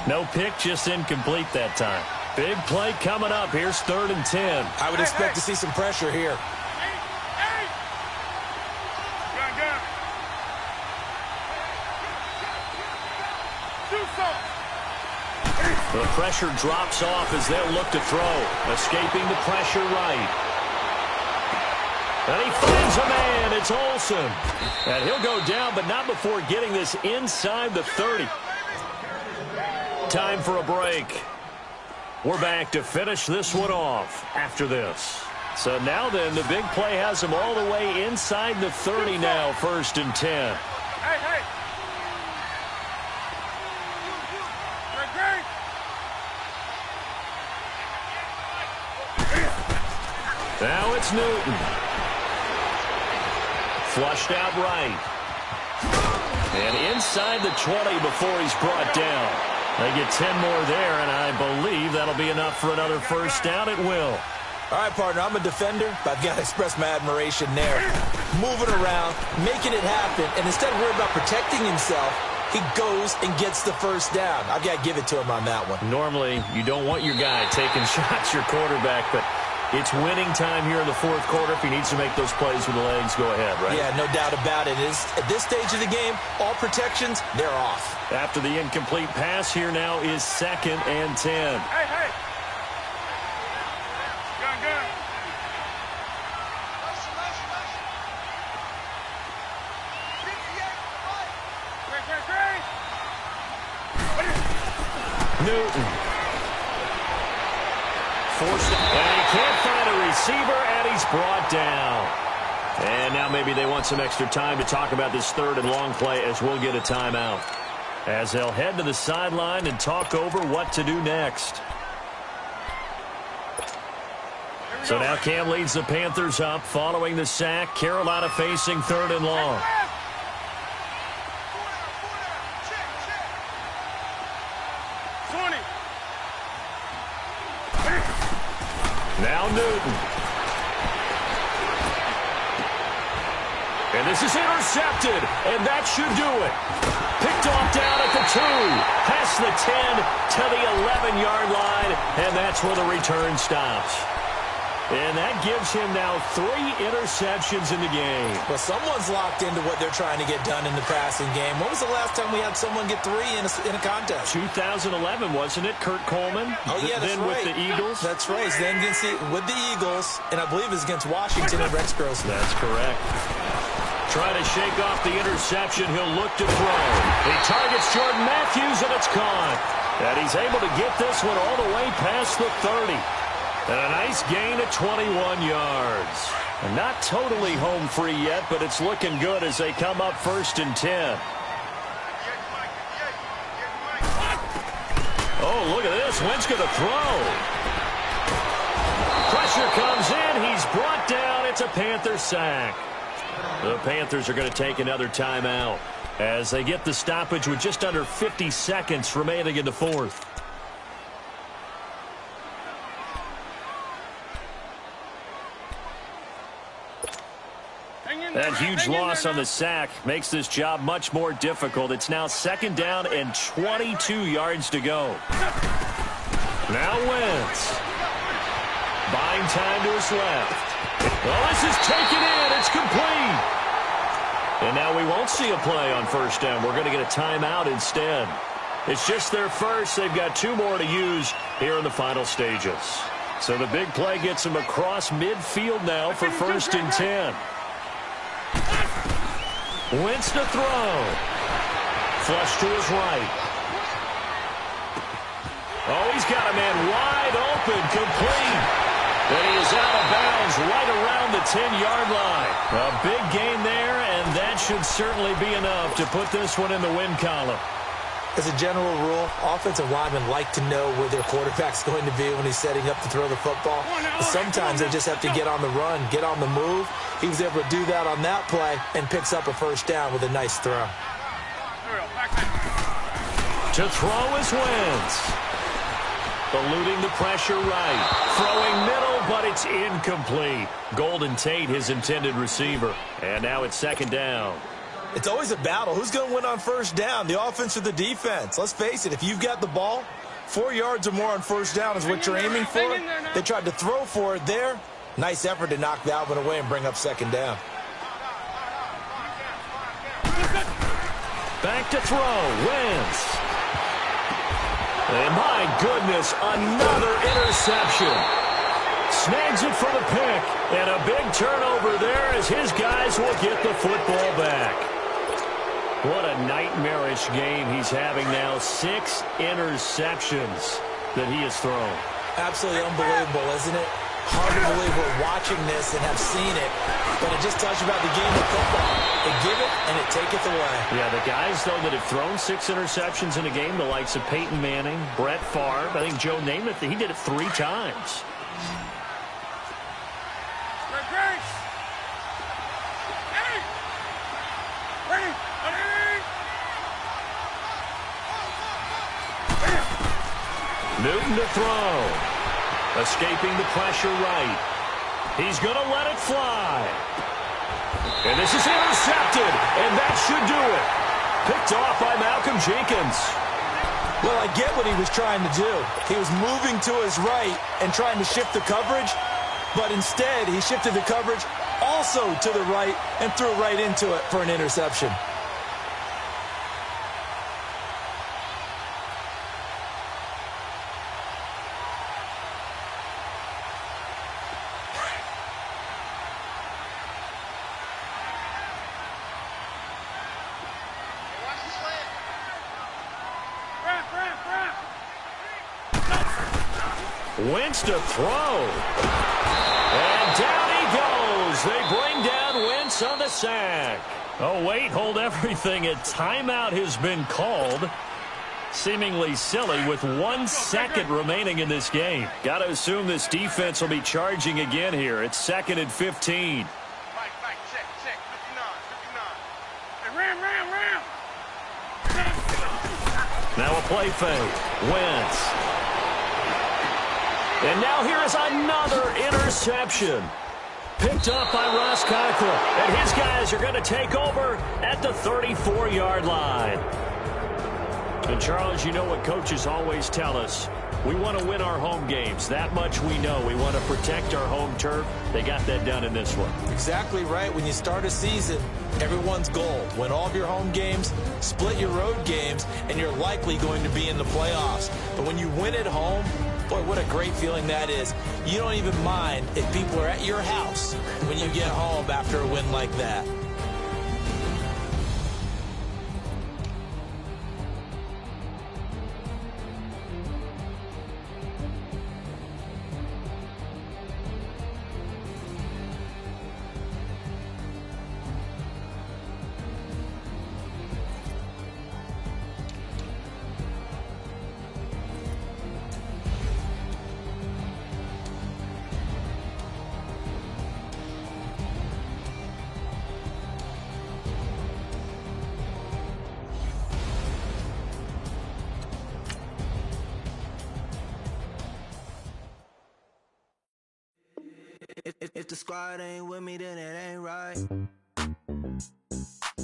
S2: No pick, just incomplete that time. Big play coming up. Here's 3rd and 10.
S3: I would expect to see some pressure here.
S4: Gun. Do something.
S2: The pressure drops off as they'll look to throw. Escaping the pressure right. And he finds a man. It's Olsen. And he'll go down, but not before getting this inside the 30. Time for a break. We're back to finish this one off after this. So now then, the big play has them all the way inside the 30 now, 1st and 10.
S4: Hey.
S2: Now it's Newton. Flushed out right. And inside the 20 before he's brought down. They get 10 more there, and I believe that'll be enough for another 1st down. It will.
S3: All right, partner, I'm a defender, but I've got to express my admiration there. Moving around, making it happen, and instead of worrying about protecting himself, he goes and gets the 1st down. I've got to give it to him on that one.
S2: Normally, you don't want your guy taking shots, your quarterback, but it's winning time here in the 4th quarter. If he needs to make those plays with the legs, go ahead, right?
S3: Yeah, no doubt about it. At this stage of the game, all protections, they're off.
S2: After the incomplete pass, here now is 2nd and 10.
S4: Hey. Gun.
S2: Newton. Forced it, and he can't find a receiver, and he's brought down. And now maybe they want some extra time to talk about this 3rd and long play as we'll get a timeout. As they'll head to the sideline and talk over what to do next. So now Cam leads the Panthers up following the sack. Carolina facing 3rd and long. Now Newton. And this is intercepted, and that should do it. Picked off down at the 2, past the 10 to the 11-yard line, and that's where the return stops. And that gives him now 3 interceptions in the game.
S3: Well, someone's locked into what they're trying to get done in the passing game. When was the last time we had someone get 3 in a contest?
S2: 2011, wasn't it, Kurt Coleman?
S3: Oh, yeah, that's
S2: then
S3: right.
S2: with the Eagles?
S3: That's right. Then with the Eagles, and I believe it's against Washington and Rex Grossman.
S2: That's correct. Trying to shake off the interception. He'll look to throw. He targets Jordan Matthews, and it's caught. And he's able to get this one all the way past the 30. And a nice gain of 21 yards. And not totally home free yet, but it's looking good as they come up 1st and 10. Oh, look at this. Wentz going to throw. Pressure comes in. He's brought down. It's a Panther sack. The Panthers are going to take another timeout as they get the stoppage with just under 50 seconds remaining in the 4th. That huge loss on the sack makes this job much more difficult. It's now 2nd down and 22 yards to go. Now Wentz. Buying time to his left. Well, this is taken in. It's complete. And now we won't see a play on 1st down. We're going to get a timeout instead. It's just their first. They've got 2 more to use here in the final stages. So the big play gets them across midfield now for 1st and 10. Wentz to throw. Flush to his right. Oh, he's got a man wide open, complete. And he is out of bounds right around the 10-yard line. A big gain there, and that should certainly be enough to put this one in the win column.
S3: As a general rule, offensive linemen like to know where their quarterback's going to be when he's setting up to throw the football. But sometimes they just have to get on the run, get on the move. He was able to do that on that play and picks up a 1st down with a nice throw.
S2: To throw is Wentz. Eluding the pressure right. Throwing middle, but it's incomplete. Golden Tate, his intended receiver. And now it's 2nd down.
S3: It's always a battle. Who's going to win on 1st down, the offense or the defense? Let's face it, if you've got the ball, 4 yards or more on 1st down is what you're aiming for. They tried to throw for it there. Nice effort to knock that one away and bring up 2nd down.
S2: Back to throw. Wentz. And my goodness, another interception. Snags it for the pick. And a big turnover there as his guys will get the football back. What a nightmarish game he's having now. 6 interceptions that he has thrown.
S3: Absolutely unbelievable, isn't it? Hard to believe we're watching this and have seen it, but it just tells you about the game of football. They give it and it taketh away.
S2: Yeah, the guys, though, that have thrown 6 interceptions in a game, the likes of Peyton Manning, Brett Favre, I think Joe Namath, he did it 3 times. Newton to throw. Escaping the pressure right. He's going to let it fly. And this is intercepted, and that should do it. Picked off by Malcolm Jenkins.
S3: Well, I get what he was trying to do. He was moving to his right and trying to shift the coverage, but instead he shifted the coverage also to the right and threw right into it for an interception.
S2: Wentz to throw. And down he goes. They bring down Wentz on the sack. Oh, wait, hold everything. A timeout has been called. Seemingly silly with 1 second remaining in this game. Got to assume this defense will be charging again here. It's 2nd and 15. Now a play fake. Wentz. And now here is another interception. Picked up by Ross Cockrell. And his guys are going to take over at the 34-yard line. And, Charles, you know what coaches always tell us. We want to win our home games. That much we know. We want to protect our home turf. They got that done in this one.
S3: Exactly right. When you start a season, everyone's goal: win all of your home games, split your road games, and you're likely going to be in the playoffs. But when you win at home, boy, what a great feeling that is. You don't even mind if people are at your house when you get home after a win like that.
S6: If the squad ain't with me, then it ain't right.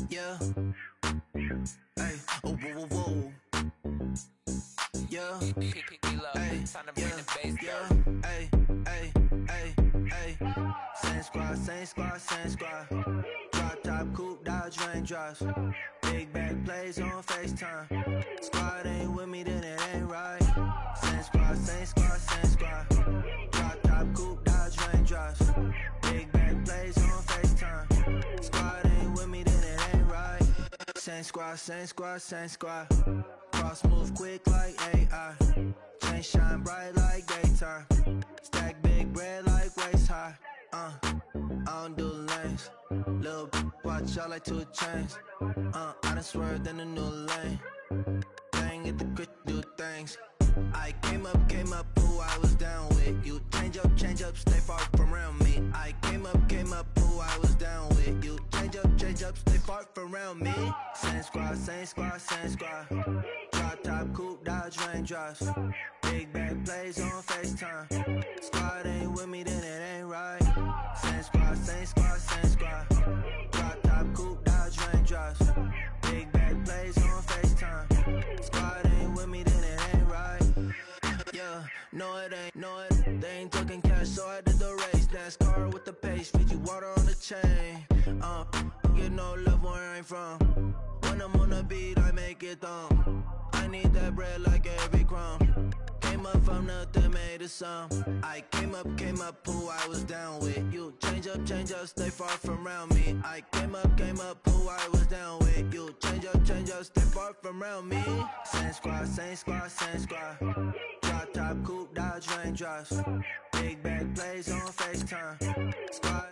S6: Yeah. Hey. Oh, whoa, whoa, whoa. Yeah. Hey. Yeah. Hey. Hey. Hey. Hey. Same squad, same squad, same squad. Drop top, coupe, Dodge raindrops. Big back plays on FaceTime. Squad ain't with me, then it ain't right. Same squad, same squad, same squad. Drop top, coupe, Dodge raindrops. Big back plays on FaceTime. Squad ain't with me, then it ain't right. Same squad, same squad, same squad. Cross move quick like AI. Chain shine bright like daytime. Stack big bread like waist high. I don't do lanes. Little watch out like 2 chains. I done swerved in a new lane. Dang it, the grit do things. I came up, who I was down with. You change up, stay far from around me. I came up, who I was down with. You change up, stay far from around me. Same squad, same squad, same squad. Drop top, coupe, Dodge raindrops. Big back plays on FaceTime. Squad ain't with me, then it ain't right. Same squad, same squad, same squad. Drop top, coupe, Dodge raindrops. Big back plays on FaceTime. Squad ain't with me, then it ain't right. Yeah, no it ain't, no it. They ain't talking cash, so I did the race. NASCAR with the pace, feed you water on the chain. Get no love where I'm from. When I'm on the beat, I make it thumb. I need that bread like every crumb. Came up from nothing, made a sum. I came up, who I was down with. You change up, stay far from around me. I came up, who I was down with. You change up, stay far from around me. Same squad, same squad, same squad. Drop top, coupe, Dodge raindrops. Big back plays on FaceTime. Squad.